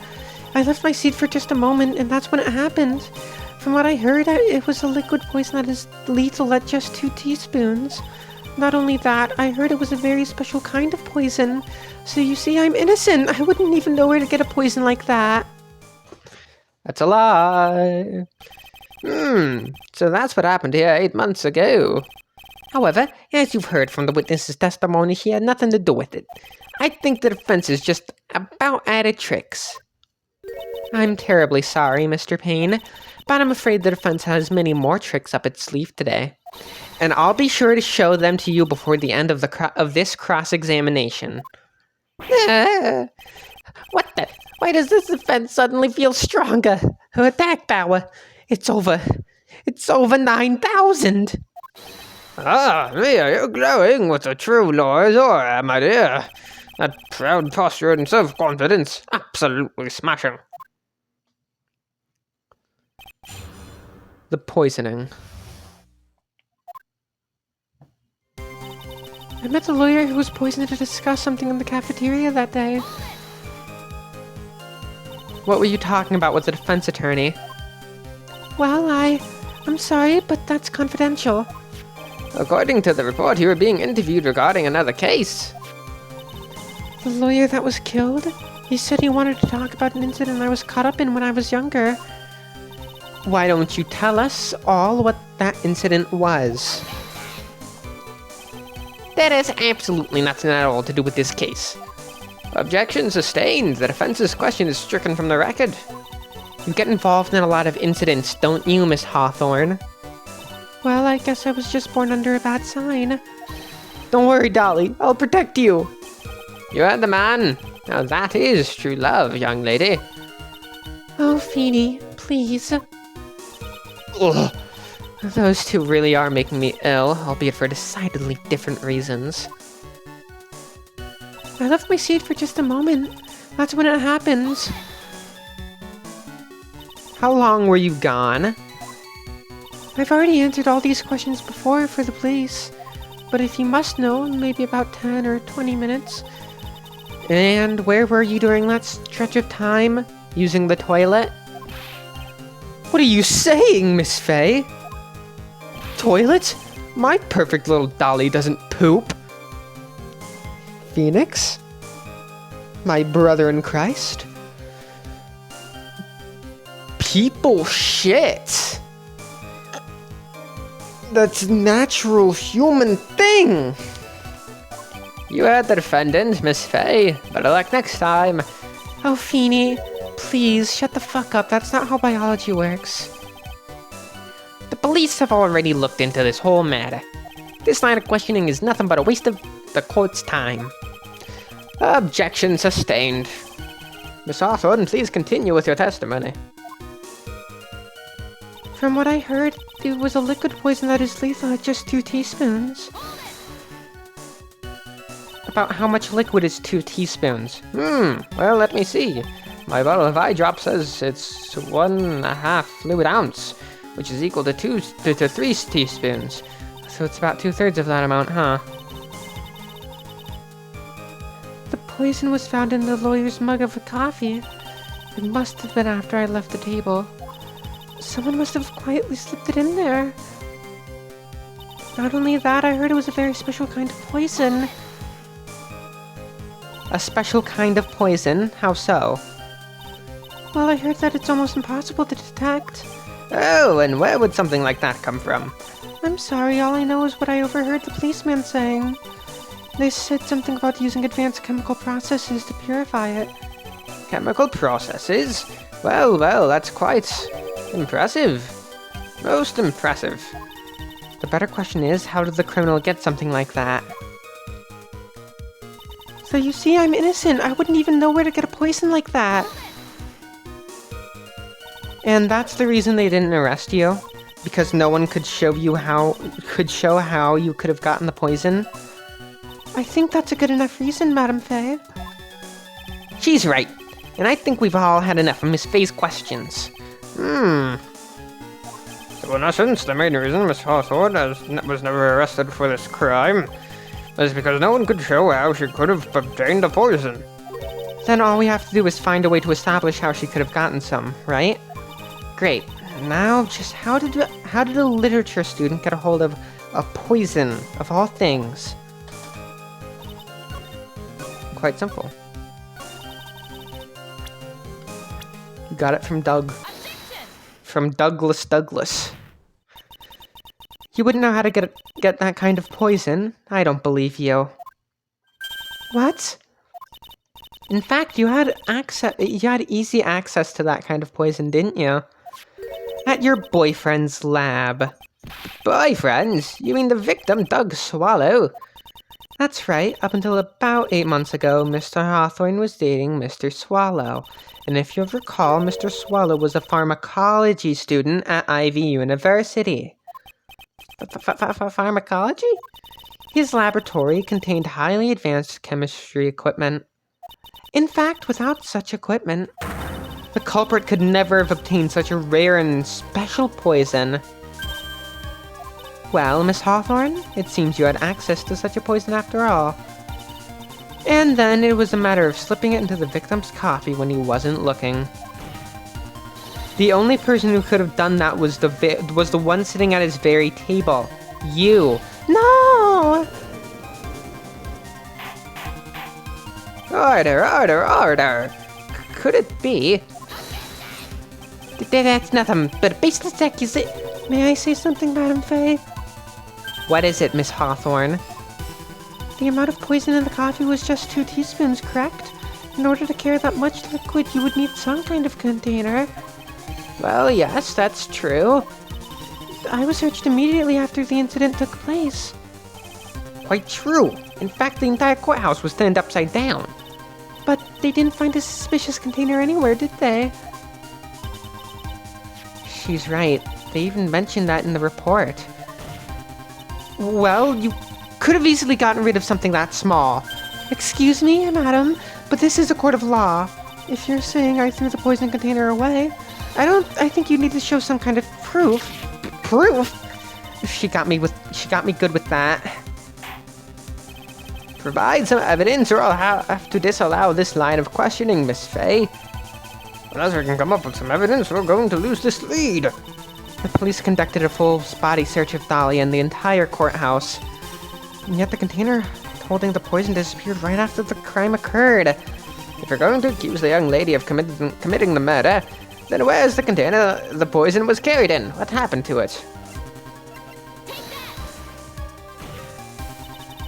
A: I left my seat for just a moment, and that's when it happened. From what I heard, it was a liquid poison that is lethal at just 2 teaspoons. Not only that, I heard it was a very special kind of poison. So you see, I'm innocent. I wouldn't even know where to get a poison like that.
C: That's a lie. So that's what happened here 8 months ago.
B: However, as you've heard from the witness's testimony, she had nothing to do with it. I think the defense is just about added tricks. I'm terribly sorry, Mr. Payne, but I'm afraid the defense has many more tricks up its sleeve today. And I'll be sure to show them to you before the end of this cross-examination.
D: What the? Why does this defense suddenly feel stronger? Her attack power. It's over 9,000.
C: Ah, Mia, you're glowing with a true lawyer's aura, my dear. That proud posture and self-confidence, absolutely smashing.
B: The poisoning.
A: I met the lawyer who was poisoned to discuss something in the cafeteria that day.
B: What were you talking about with the defense attorney?
A: Well, I'm sorry, but that's confidential.
C: According to the report, you were being interviewed regarding another case.
A: The lawyer that was killed? He said he wanted to talk about an incident I was caught up in when I was younger.
B: Why don't you tell us all what that incident was?
D: That has absolutely nothing at all to do with this case.
C: Objection sustained. The defense's question is stricken from the record.
B: You get involved in a lot of incidents, don't you, Miss Hawthorne?
A: Well, I guess I was just born under a bad sign.
B: Don't worry, Dolly. I'll protect you.
C: You heard the man. Now that is true love, young lady.
A: Oh, Feeny, please.
B: Ugh. Those two really are making me ill, albeit for decidedly different reasons.
A: I left my seat for just a moment. That's when it happened.
B: How long were you gone?
A: I've already answered all these questions before for the police. But if you must know, maybe about 10 or 20 minutes.
B: And where were you during that stretch of time? Using the toilet? What are you saying, Miss Faye? Toilet? My perfect little dolly doesn't poop. Phoenix? My brother in Christ? People shit. That's a natural human thing.
C: You heard the defendant, Miss Faye. Better luck next time.
A: Oh, Feeny, please, shut the fuck up. That's not how biology works.
D: The police have already looked into this whole matter. This line of questioning is nothing but a waste of the court's time.
C: Objection sustained. Miss Hawthorne, please continue with your testimony.
A: From what I heard, it was a liquid poison that is lethal at just 2 teaspoons.
B: About how much liquid is 2 teaspoons?
C: Well, let me see. My bottle of eye drop says it's 1.5 fluid ounce, which is equal to 2 to 3 teaspoons.
B: So it's about 2/3 of that amount, huh? The poison was found in the lawyer's mug of coffee. It must have been after I left the table. Someone must have quietly slipped it in there. Not only that, I heard it was a very special kind of poison.
C: A special kind of poison? How so?
B: Well, I heard that it's almost impossible to detect.
C: Oh, and where would something like that come from?
B: I'm sorry, all I know is what I overheard the policeman saying. They said something about using advanced chemical processes to purify it.
C: Chemical processes? Well, that's quite impressive. Most impressive.
B: The better question is, how did the criminal get something like that? So you see, I'm innocent. I wouldn't even know where to get a poison like that.
C: And that's the reason they didn't arrest you? Because no one could show how you could have gotten the poison?
B: I think that's a good enough reason, Madam Faye.
C: She's right. And I think we've all had enough of Miss Faye's questions. So in essence, the main reason Miss Hawthorne was never arrested for this crime was because no one could show how she could have obtained the poison.
B: Then all we have to do is find a way to establish how she could have gotten some, right?
C: Great. Now, just how did a literature student get a hold of a poison, of all things? Quite simple. You got it from Doug. From Douglas. You wouldn't know how to get that kind of poison. I don't believe you.
B: What?
C: In fact, you had easy access to that kind of poison, didn't you? At your boyfriend's lab. Boyfriend's? You mean the victim, Doug Swallow? That's right. Up until about 8 months ago, Mr. Hawthorne was dating Mr. Swallow. And if you'll recall, Mr. Swallow was a pharmacology student at Ivy University. Pharmacology? His laboratory contained highly advanced chemistry equipment. In fact, without such equipment, the culprit could never have obtained such a rare and special poison. Well, Miss Hawthorne, it seems you had access to such a poison after all. And then it was a matter of slipping it into the victim's coffee when he wasn't looking. The only person who could have done that was the one sitting at his very table. You.
B: No!
C: Order. Could it be?
B: That's nothing but a baseless accusation. May I say something, Madam Faye?
C: What is it, Miss Hawthorne?
B: The amount of poison in the coffee was just 2 teaspoons, correct? In order to carry that much liquid, you would need some kind of container.
C: Well, yes, that's true.
B: I was searched immediately after the incident took place.
C: Quite true. In fact, the entire courthouse was turned upside down.
B: But they didn't find a suspicious container anywhere, did they?
C: She's right. They even mentioned that in the report. Well, you could have easily gotten rid of something that small.
B: Excuse me, madam, but this is a court of law. If you're saying I threw the poison container away, I think you need to show some kind of proof.
C: Proof? She got me good with that. Provide some evidence or I'll have to disallow this line of questioning, Miss Faye. Unless we can come up with some evidence, we're going to lose this lead. The police conducted a full body search of Dahlia and the entire courthouse. And yet the container holding the poison disappeared right after the crime occurred. If you're going to accuse the young lady of committing the murder, then where's the container the poison was carried in? What happened to it?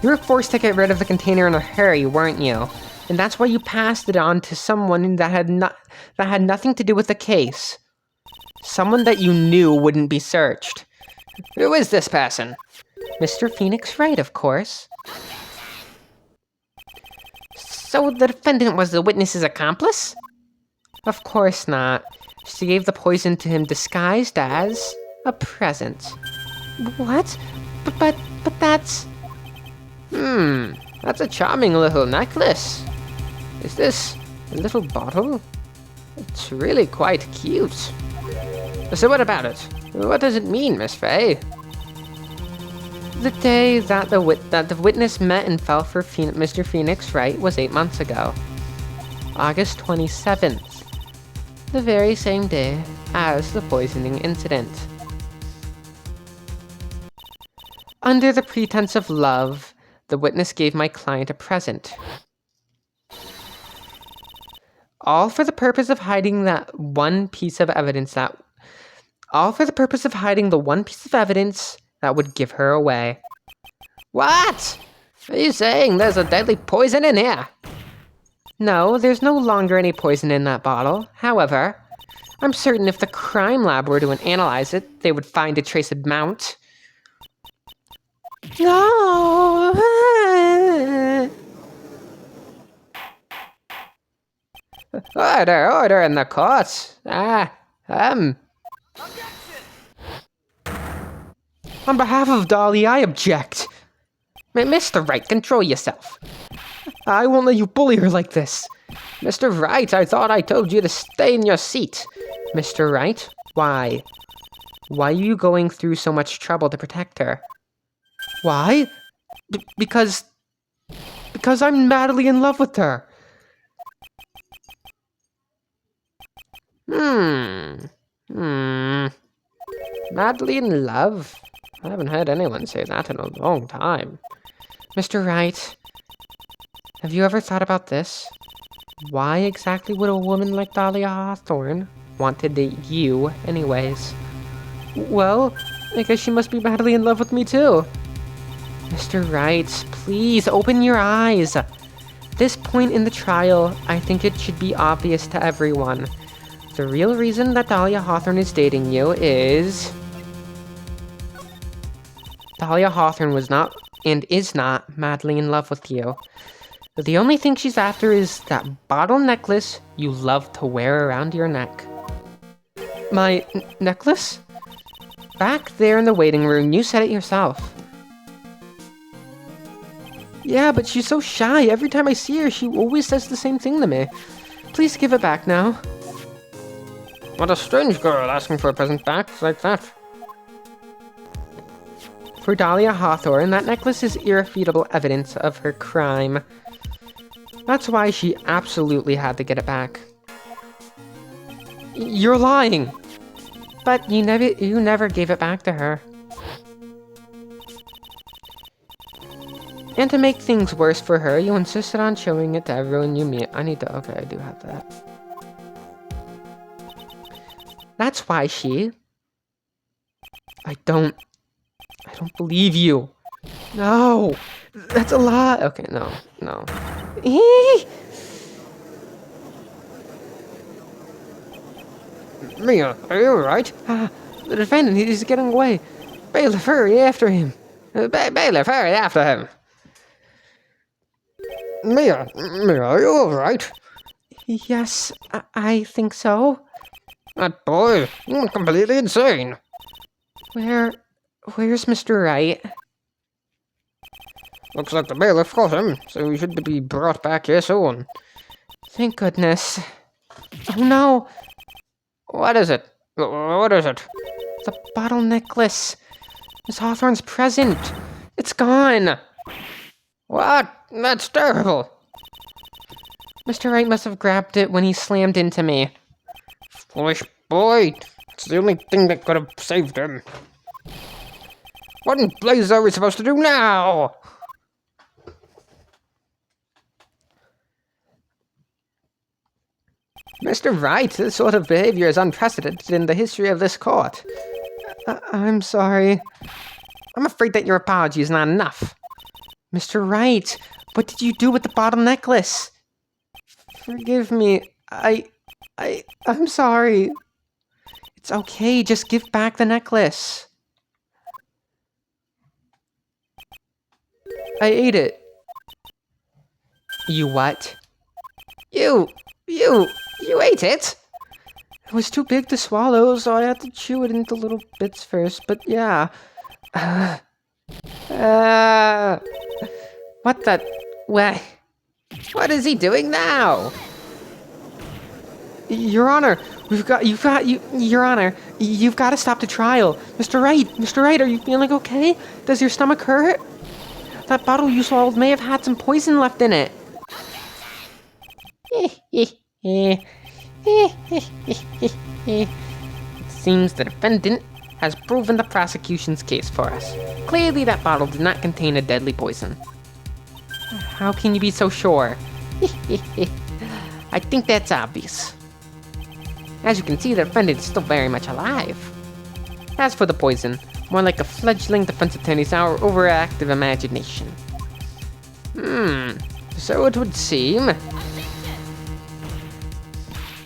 C: You were forced to get rid of the container in a hurry, weren't you? And that's why you passed it on to someone that had nothing to do with the case. Someone that you knew wouldn't be searched. Who is this person? Mr. Phoenix Wright, of course. So the defendant was the witness's accomplice? Of course not. She gave the poison to him disguised as a present.
B: What? But that's...
C: That's a charming little necklace. Is this a little bottle? It's really quite cute. So what about it? What does it mean, Miss Faye?
B: The day that the witness met and fell for Mr. Phoenix Wright was 8 months ago. August 27th. The very same day as the poisoning incident. Under the pretense of love, the witness gave my client a present. All for the purpose of hiding the one piece of evidence that would give her away.
C: What? Are you saying there's a deadly poison in here?
B: No, there's no longer any poison in that bottle. However, I'm certain if the crime lab were to analyze it, they would find a trace amount.
A: No!
C: Order in the court.
B: On behalf of Dolly, I object.
C: Mr. Wright, control yourself.
B: I won't let you bully her like this.
C: Mr. Wright, I thought I told you to stay in your seat.
B: Mr. Wright, why? Why are you going through so much trouble to protect her? Why? Because I'm madly in love with her.
C: Madly in love? I haven't heard anyone say that in a long time.
B: Mr. Wright, have you ever thought about this? Why exactly would a woman like Dahlia Hawthorne want to date you anyways? Well, I guess she must be madly in love with me too. Mr. Wright, please open your eyes. At this point in the trial, I think it should be obvious to everyone. The real reason that Dahlia Hawthorne is dating you is... Dahlia Hawthorne was not and is not madly in love with you. The only thing she's after is that bottle necklace you love to wear around your neck. My necklace? Back there in the waiting room, you said it yourself. Yeah, but she's so shy. Every time I see her, she always says the same thing to me. Please give it back now.
C: What a strange girl asking for a present back like that.
B: For Dahlia Hawthorne, that necklace is irrefutable evidence of her crime. That's why she absolutely had to get it back. You're lying! But you never gave it back to her. And to make things worse for her, you insisted on showing it to everyone you meet. Okay, I do have that. That's why she... I don't believe you. No, that's a lie. Okay, no.
C: Mia, are you alright?
B: The defendant, he's getting away. Bailiff, hurry after him.
C: Bailiff, hurry after him. Mia, are you alright?
B: Yes, I think so.
C: That boy, he's completely insane.
B: Where's Mr. Wright?
C: Looks like the bailiff got him, so he should be brought back here soon.
B: Thank goodness. Oh no!
C: What is it? What is it?
B: The bottle necklace. Miss Hawthorne's present. It's gone.
C: What? That's terrible.
B: Mr. Wright must have grabbed it when he slammed into me.
C: Foolish boy. It's the only thing that could have saved him. What in blazes are we supposed to do now?
B: Mr. Wright, this sort of behavior is unprecedented in the history of this court. I'm sorry. I'm afraid that your apology is not enough. Mr. Wright, what did you do with the bottle necklace? Forgive me. I'm sorry. It's okay, just give back the necklace. I ate it. You what?
C: You ate it?
B: It was too big to swallow, so I had to chew it into little bits first, but yeah. What the...
C: What is he doing now?
B: Your Honor, Your Honor, you've got to stop the trial. Mr. Wright, are you feeling okay? Does your stomach hurt? That bottle you swallowed may have had some poison left in it. It seems the defendant has proven the prosecution's case for us. Clearly that bottle did not contain a deadly poison. How can you be so sure? I think that's obvious. As you can see, the defendant is still very much alive. As for the poison, more like a fledgling defense attorney's overactive imagination. So it would seem.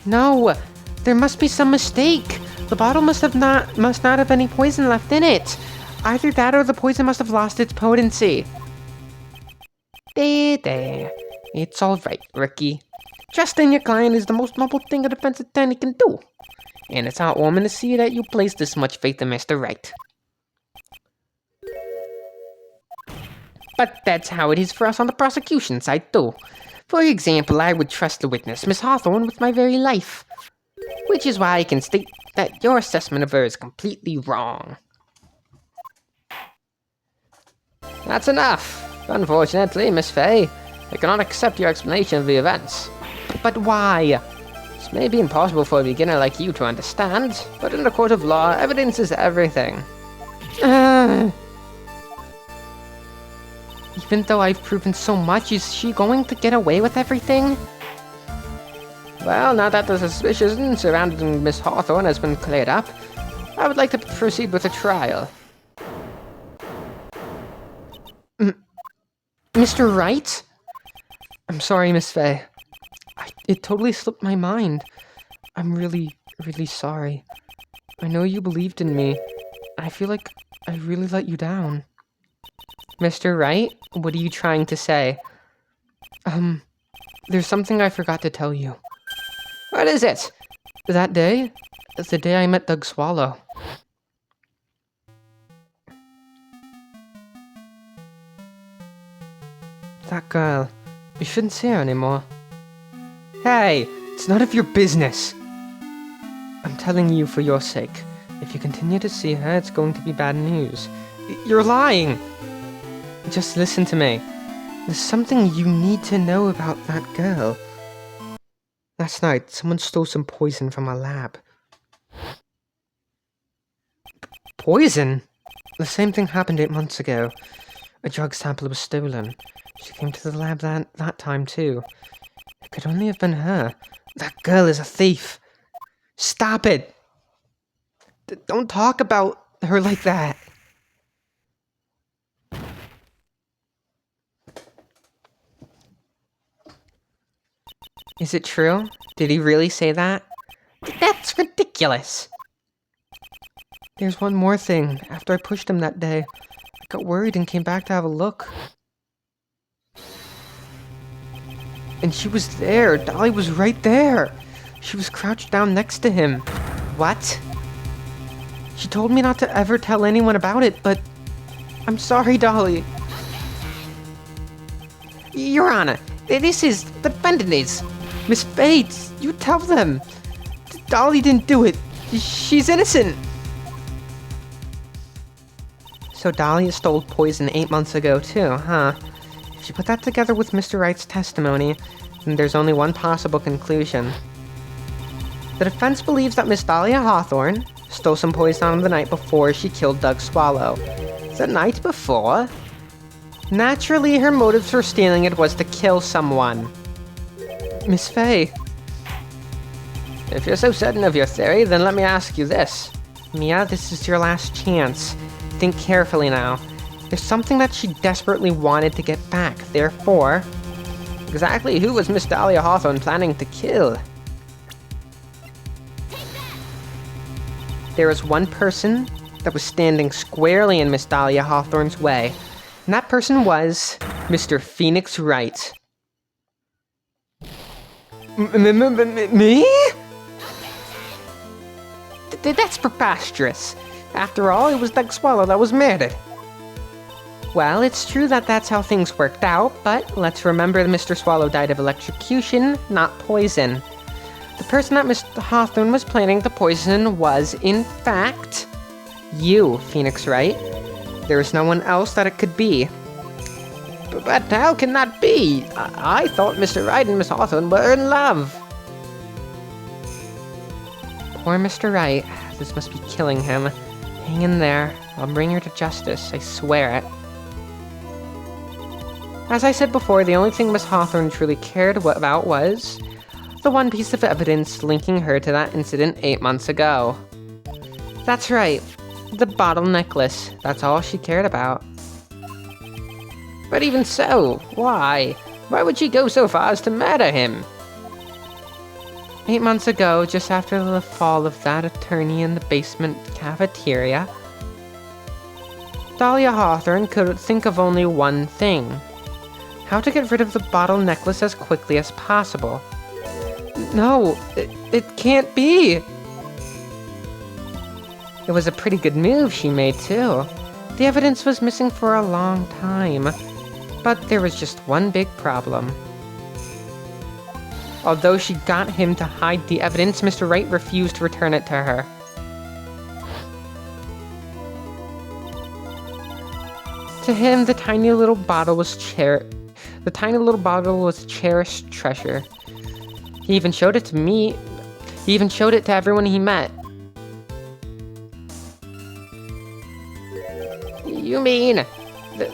B: No, there must be some mistake. The bottle must not have any poison left in it. Either that or the poison must have lost its potency. There. It's all right, Ricky. Trusting your client is the most noble thing a defense attorney can do. And it's heartwarming to see that you place this much faith in Mr. Wright. But that's how it is for us on the prosecution side, too. For example, I would trust the witness, Miss Hawthorne, with my very life. Which is why I can state that your assessment of her is completely wrong.
C: That's enough. Unfortunately, Miss Fay, I cannot accept your explanation of the events.
B: But why?
C: This may be impossible for a beginner like you to understand, but in the court of law, evidence is everything.
B: Even though I've proven so much, is she going to get away with everything?
C: Well, now that the suspicion surrounding Miss Hawthorne has been cleared up, I would like to proceed with the trial.
B: Mr. Wright? I'm sorry, Miss Fay. It totally slipped my mind. I'm really, really sorry. I know you believed in me. I feel like I really let you down. Mr. Wright, what are you trying to say? There's something I forgot to tell you.
C: What is it?
B: That day? The day I met Doug Swallow. That girl. You shouldn't see her anymore. Hey, it's none of your business. I'm telling you for your sake. If you continue to see her, it's going to be bad news. You're lying! Just listen to me. There's something you need to know about that girl. Last night, someone stole some poison from our lab. Poison? The same thing happened 8 months ago. A drug sample was stolen. She came to the lab that time too. It could only have been her. That girl is a thief. Stop it! Don't talk about her like that. Is it true? Did he really say that? That's ridiculous. There's one more thing. After I pushed him that day, I got worried and came back to have a look. And she was there. Dolly was right there. She was crouched down next to him. What? She told me not to ever tell anyone about it, but I'm sorry, Dolly. Your Honor, this is the defendant. Miss Bates, you tell them. Dolly didn't do it. She's innocent. So Dolly stole poison 8 months ago too, huh? If you put that together with Mr. Wright's testimony, then there's only one possible conclusion. The defense believes that Miss Dahlia Hawthorne stole some poison on the night before she killed Doug Swallow.
C: The night before?
B: Naturally, her motives for stealing it was to kill someone. Miss Fay.
C: If you're so certain of your theory, then let me ask you this.
B: Mia, this is your last chance. Think carefully now. There's something that she desperately wanted to get back, therefore...
C: Exactly who was Miss Dahlia Hawthorne planning to kill?
B: There was one person that was standing squarely in Miss Dahlia Hawthorne's way, and that person was Mr. Phoenix Wright. Me? That's preposterous. After all, it was Doug Swallow that was murdered. Well, it's true that that's how things worked out, but let's remember that Mr. Swallow died of electrocution, not poison. The person that Mr. Hawthorne was planning to poison was, in fact, you, Phoenix Wright. There is no one else that it could be.
C: But how can that be? I thought Mr. Wright and Miss Hawthorne were in love.
B: Poor Mr. Wright. This must be killing him. Hang in there. I'll bring her to justice. I swear it. As I said before, the only thing Miss Hawthorne truly cared about was the one piece of evidence linking her to that incident 8 months ago. That's right. The bottle necklace. That's all she cared about.
C: But even so, why? Why would she go so far as to murder him?
B: 8 months ago, just after the fall of that attorney in the basement cafeteria, Dahlia Hawthorne could think of only one thing: how to get rid of the bottle necklace as quickly as possible. No, it can't be! It was a pretty good move she made, too. The evidence was missing for a long time, but there was just one big problem. Although she got him to hide the evidence, Mr. Wright refused to return it to her. To him, the tiny little bottle was cherished treasure. He even showed it to me. He even showed it to everyone he met.
C: You mean,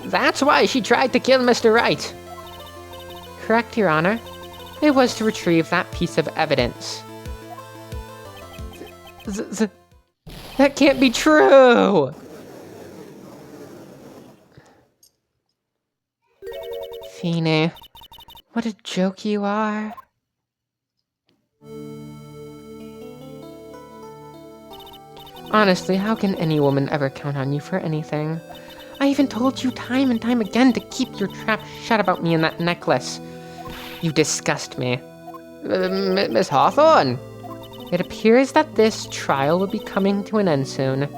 C: that's why she tried to kill Mr. Wright?
B: Correct, Your Honor. It was to retrieve that piece of evidence. That can't be true! Feeney, what a joke you are. Honestly, how can any woman ever count on you for anything? I even told you time and time again to keep your trap shut about me and that necklace. You disgust me.
C: Miss Hawthorne?
B: It appears that this trial will be coming to an end soon.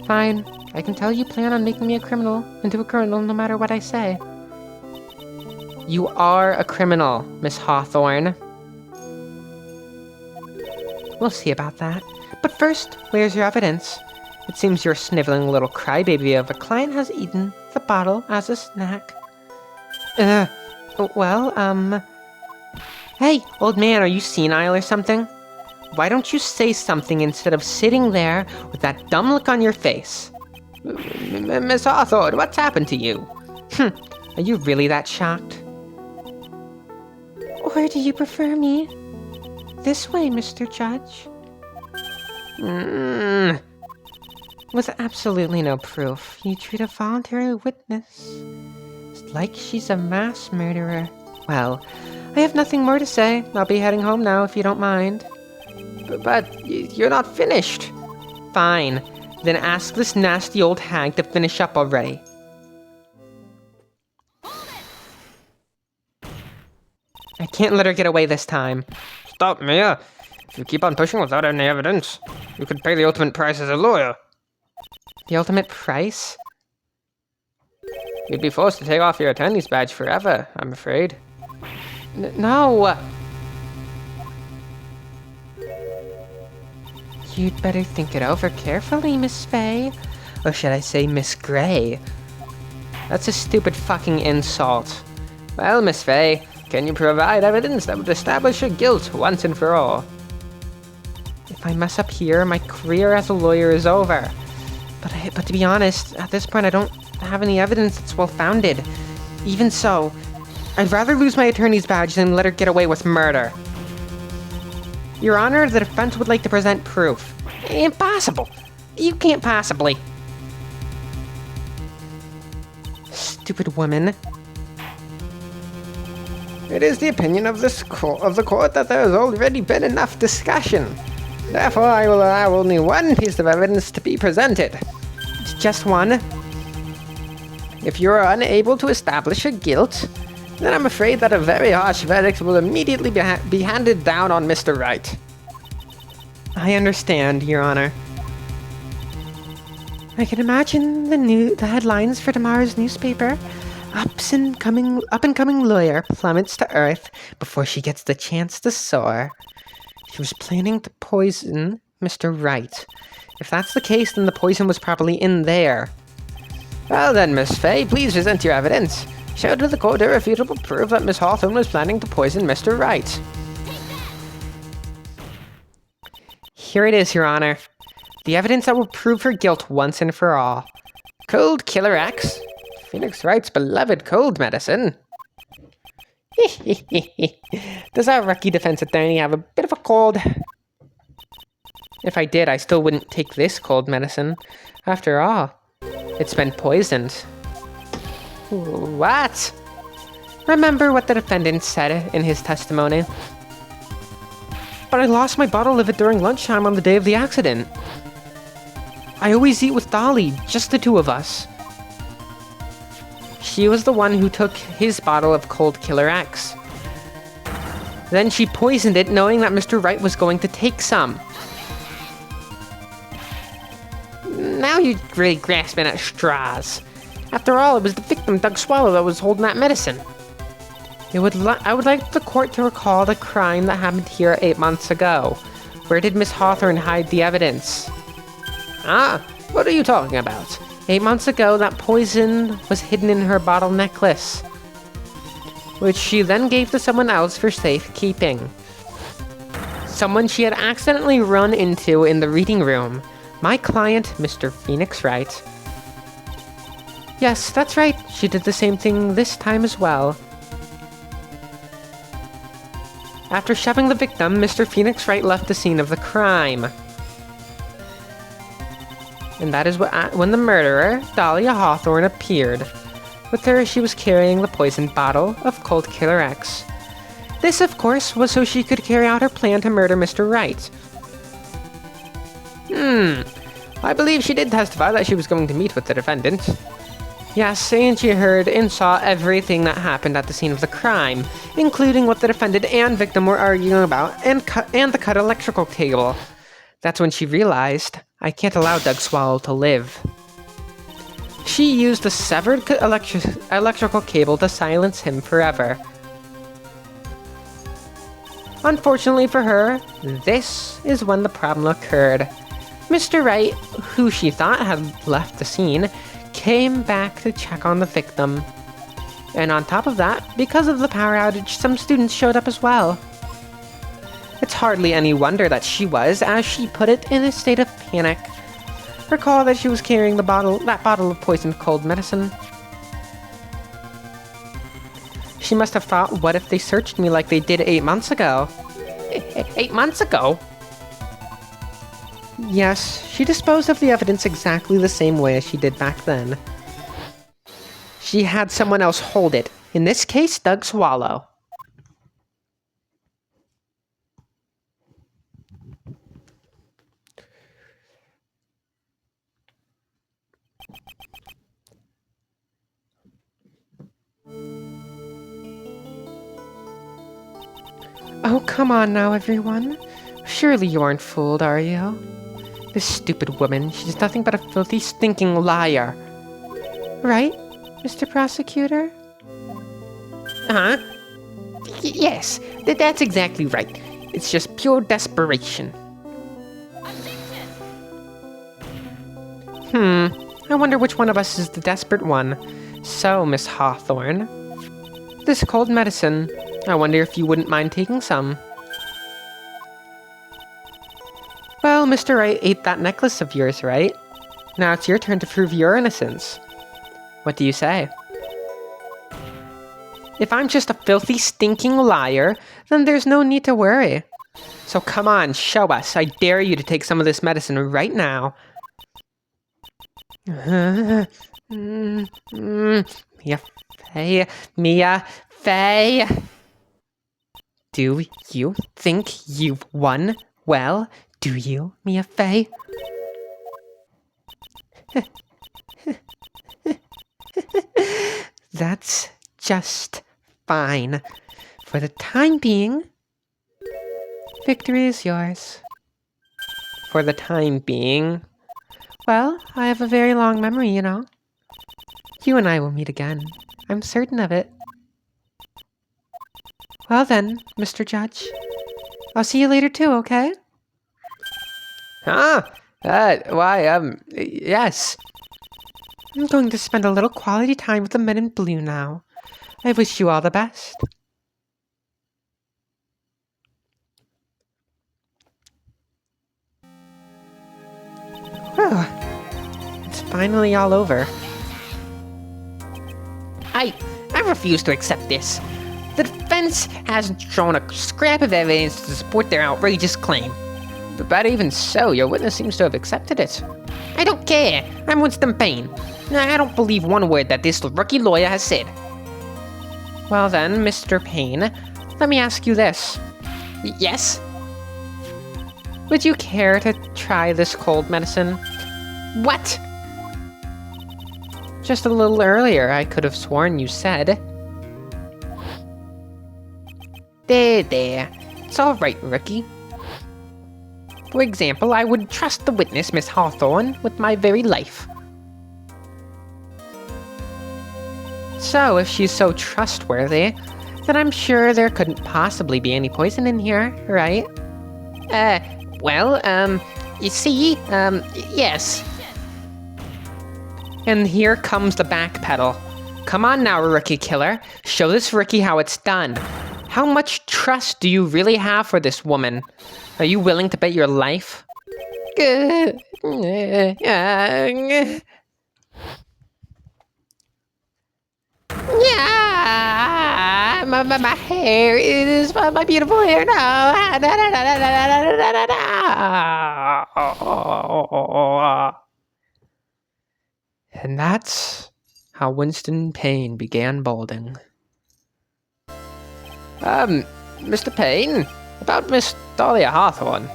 B: Fine, I can tell you plan on making me into a criminal no matter what I say. You are a criminal, Miss Hawthorne. We'll see about that. But first, where's your evidence? It seems your sniveling little crybaby of a client has eaten the bottle as a snack. Hey, old man, are you senile or something? Why don't you say something instead of sitting there with that dumb look on your face?
C: Miss Hawthorne, what's happened to you?
B: Are you really that shocked? Or do you prefer me? This way, Mr. Judge. With absolutely no proof, you treat a voluntary witness like she's a mass murderer. Well, I have nothing more to say. I'll be heading home now if you don't mind.
C: But you're not finished.
B: Fine. Then ask this nasty old hag to finish up already. I can't let her get away this time.
C: Stop, Mia. If you keep on pushing without any evidence, you could pay the ultimate price as a lawyer.
B: The ultimate price?
C: You'd be forced to take off your attorney's badge forever, I'm afraid.
B: No! You'd better think it over carefully, Miss Faye. Or should I say Miss Gray? That's a stupid fucking insult.
C: Well, Miss Faye, can you provide evidence that would establish your guilt once and for all?
B: If I mess up here, my career as a lawyer is over. But to be honest, at this point I don't have any evidence that's well-founded. Even so, I'd rather lose my attorney's badge than let her get away with murder. Your Honor, the defense would like to present proof.
C: Impossible! You can't possibly.
B: Stupid woman.
C: It is the opinion of the court that there has already been enough discussion. Therefore, I will allow only one piece of evidence to be presented.
B: Just one?
C: If you are unable to establish your guilt, then I'm afraid that a very harsh verdict will immediately be handed down on Mr. Wright.
B: I understand, Your Honor. I can imagine the headlines for tomorrow's newspaper. up-and-coming lawyer plummets to Earth before she gets the chance to soar. She was planning to poison Mr. Wright. If that's the case, then the poison was probably in there.
C: Well then, Miss Fay, please present your evidence. Show to the court irrefutable proof that Miss Hawthorne was planning to poison Mr. Wright.
B: Here it is, Your Honor. The evidence that will prove her guilt once and for all.
C: Cold Killer X? Phoenix Wright's beloved cold medicine.
B: Does our rookie defense attorney have a bit of a cold? If I did, I still wouldn't take this cold medicine. After all, it's been poisoned.
C: What?
B: Remember what the defendant said in his testimony? But I lost my bottle of it during lunchtime on the day of the accident. I always eat with Dolly, just the two of us. She was the one who took his bottle of Cold Killer X. Then she poisoned it knowing that Mr. Wright was going to take some. Now you're really grasping at straws. After all, it was the victim, Doug Swallow, that was holding that medicine. I would like the court to recall the crime that happened here 8 months ago. Where did Miss Hawthorne hide the evidence?
C: Ah, what are you talking about?
B: 8 months ago, that poison was hidden in her bottle necklace, which she then gave to someone else for safekeeping. Someone she had accidentally run into in the reading room. My client, Mr. Phoenix Wright. Yes, that's right. She did the same thing this time as well. After shoving the victim, Mr. Phoenix Wright left the scene of the crime. And that is when the murderer, Dahlia Hawthorne, appeared. With her, she was carrying the poisoned bottle of Cold Killer X. This, of course, was so she could carry out her plan to murder Mr. Wright.
C: I believe she did testify that she was going to meet with the defendant.
B: Yes, and she heard and saw everything that happened at the scene of the crime, including what the defendant and victim were arguing about, and the cut electrical cable. That's when she realized, I can't allow Doug Swallow to live. She used the severed electrical cable to silence him forever. Unfortunately for her, this is when the problem occurred. Mr. Wright, who she thought had left the scene, came back to check on the victim. And on top of that, because of the power outage, some students showed up as well. It's hardly any wonder that she was, as she put it, in a state of panic. Recall that she was carrying that bottle of poisoned cold medicine. She must have thought, what if they searched me like they did 8 months ago?
C: 8 months ago?
B: Yes, she disposed of the evidence exactly the same way as she did back then. She had someone else hold it. In this case, Doug Swallow. Oh, come on now, everyone. Surely you aren't fooled, are you? This stupid woman, she's nothing but a filthy, stinking liar. Right, Mr. Prosecutor?
C: Huh? Yes, that's exactly right. It's just pure desperation.
B: I wonder which one of us is the desperate one. So, Miss Hawthorne, this cold medicine, I wonder if you wouldn't mind taking some. Well, Mr. Wright ate that necklace of yours, right? Now it's your turn to prove your innocence. What do you say? If I'm just a filthy, stinking liar, then there's no need to worry. So come on, show us. I dare you to take some of this medicine right now. Mia Fey. Do you think you've won? Well, do you, Mia Fey? That's just fine. For the time being, victory is yours. For the time being. Well, I have a very long memory, you know. You and I will meet again.
D: I'm certain of it. Well then, Mr. Judge. I'll see you later too, okay?
C: Huh? Yes.
D: I'm going to spend a little quality time with the men in blue now. I wish you all the best. Whew. It's finally all over.
B: I refuse to accept this. The defense hasn't shown a scrap of evidence to support their outrageous claim.
C: But even so, your witness seems to have accepted it.
B: I don't care. I'm Winston Payne. I don't believe one word that this rookie lawyer has said.
D: Well then, Mr. Payne, let me ask you this.
B: Yes?
D: Would you care to try this cold medicine?
B: What?
D: Just a little earlier, I could have sworn you said.
B: There. It's all right, rookie. For example, I would trust the witness, Miss Hawthorne, with my very life.
D: So, if she's so trustworthy, then I'm sure there couldn't possibly be any poison in here, right?
B: You see, yes.
D: And here comes the backpedal. Come on now, rookie killer. Show this rookie how it's done. How much trust do you really have for this woman? Are you willing to bet your life?
B: Yeah, my hair is my beautiful hair now.
D: And that's how Winston Payne began balding.
C: Mr. Payne, about Miss Dahlia Hawthorne.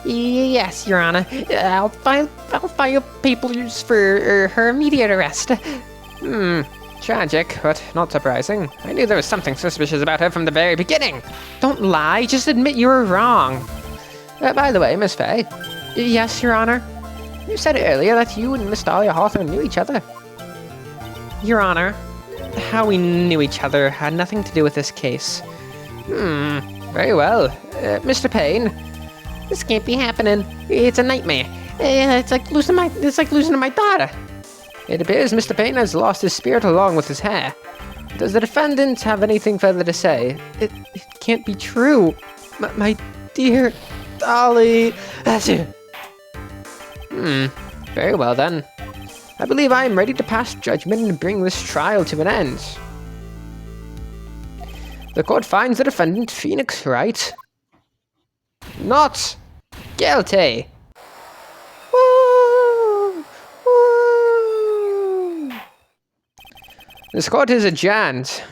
B: Yes, Your Honor. I'll file papers for her immediate arrest.
C: Tragic, but not surprising. I knew there was something suspicious about her from the very beginning.
D: Don't lie, just admit you were wrong.
C: By the way, Miss Fay,
D: Yes, Your Honor.
C: you said earlier that you and Miss Dahlia Hawthorne knew each other.
D: Your Honor, how we knew each other had nothing to do with this case.
C: Very well. Mr. Payne,
B: This can't be happening. It's a nightmare. It's like losing my daughter.
C: it appears Mr. Payne has lost his spirit along with his hair. Does the defendant have anything further to say?
D: It can't be true. My dear Dolly.
C: Very well then. I believe I am ready to pass judgment and bring this trial to an end. The court finds the defendant, Phoenix Wright, not guilty. Woo! Woo! This court is adjourned.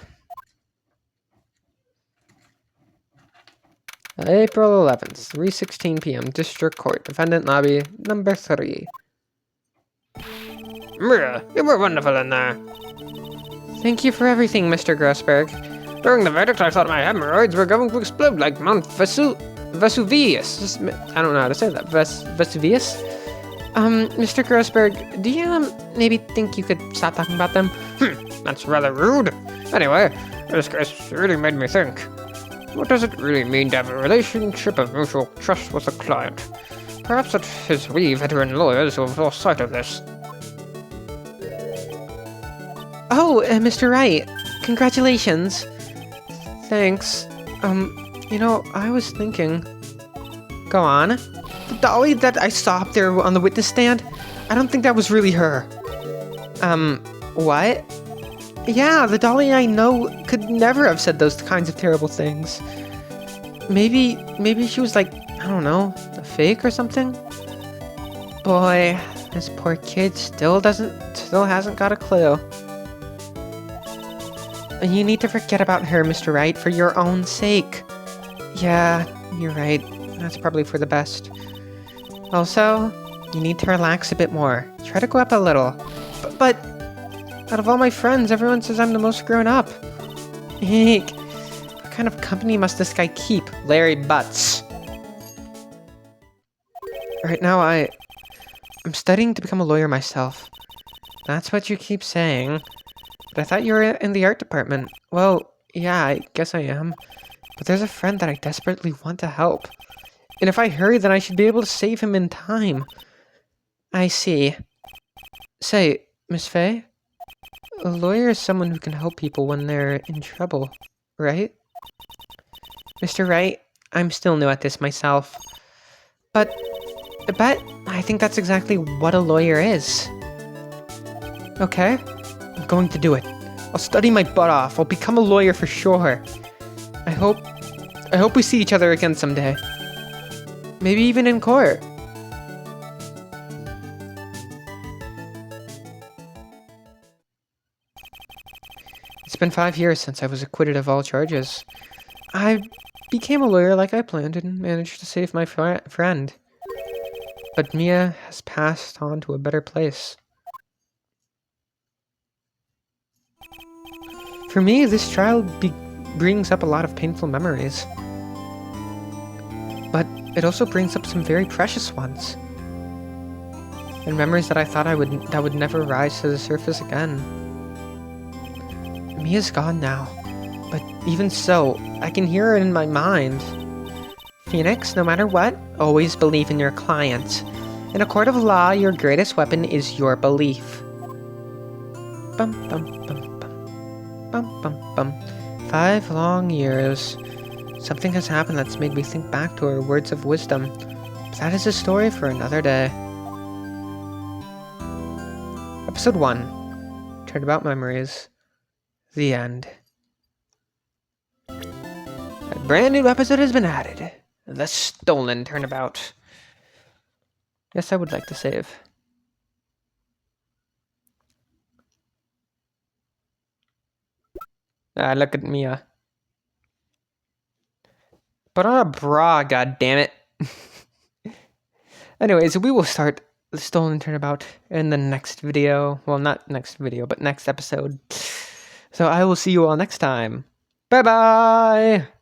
C: April 11th, 3:16 p.m. District Court, Defendant Lobby, number 3. You were wonderful in there.
D: Thank you for everything, Mr. Grossberg.
C: During the verdict, I thought my hemorrhoids were going to explode like Mount Vesuvius. I don't know how to say that. Vesuvius?
D: Mr. Grossberg, do you maybe think you could stop talking about them?
C: That's rather rude. Anyway, this case really made me think. What does it really mean to have a relationship of mutual trust with a client? Perhaps it is we veteran lawyers who have lost sight of this.
D: Oh, Mr. Wright, congratulations. Thanks. I was thinking... Go on. The dolly that I saw up there on the witness stand, I don't think that was really her. What? Yeah, the dolly I know could never have said those kinds of terrible things. Maybe she was like, I don't know, a fake or something? Boy, this poor kid still hasn't got a clue. You need to forget about her, Mr. Wright, for your own sake. Yeah, you're right. That's probably for the best. Also, you need to relax a bit more. Try to go up a little. But out of all my friends, everyone says I'm the most grown up. Eek. What kind of company must this guy keep? Larry Butts. Right now, I'm studying to become a lawyer myself. That's what you keep saying. But I thought you were in the art department. Well, yeah, I guess I am. But there's a friend that I desperately want to help. And if I hurry, then I should be able to save him in time. I see. Say, Miss Faye? A lawyer is someone who can help people when they're in trouble, right? Mr. Wright, I'm still new at this myself. But I think that's exactly what a lawyer is. Okay, I'm going to do it. I'll study my butt off. I'll become a lawyer for sure. I hope we see each other again someday. Maybe even in court. It's been 5 years since I was acquitted of all charges. I became a lawyer like I planned and managed to save my friend. But Mia has passed on to a better place. For me, this trial brings up a lot of painful memories. But it also brings up some very precious ones. And memories that I thought that would never rise to the surface again. Mia's gone now, but even so, I can hear her in my mind. Phoenix, no matter what, always believe in your client. In a court of law, your greatest weapon is your belief. Bum bum bum bum. Bum bum bum. 5 long years. Something has happened that's made me think back to her words of wisdom. But that is a story for another day. Episode 1. Turnabout Memories. The end. A brand new episode has been added. The Stolen Turnabout. Yes, I would like to save. Look at Mia. Put on a bra, goddammit. Anyways, we will start The Stolen Turnabout in the next video. Well, not next video, but next episode. So I will see you all next time. Bye-bye!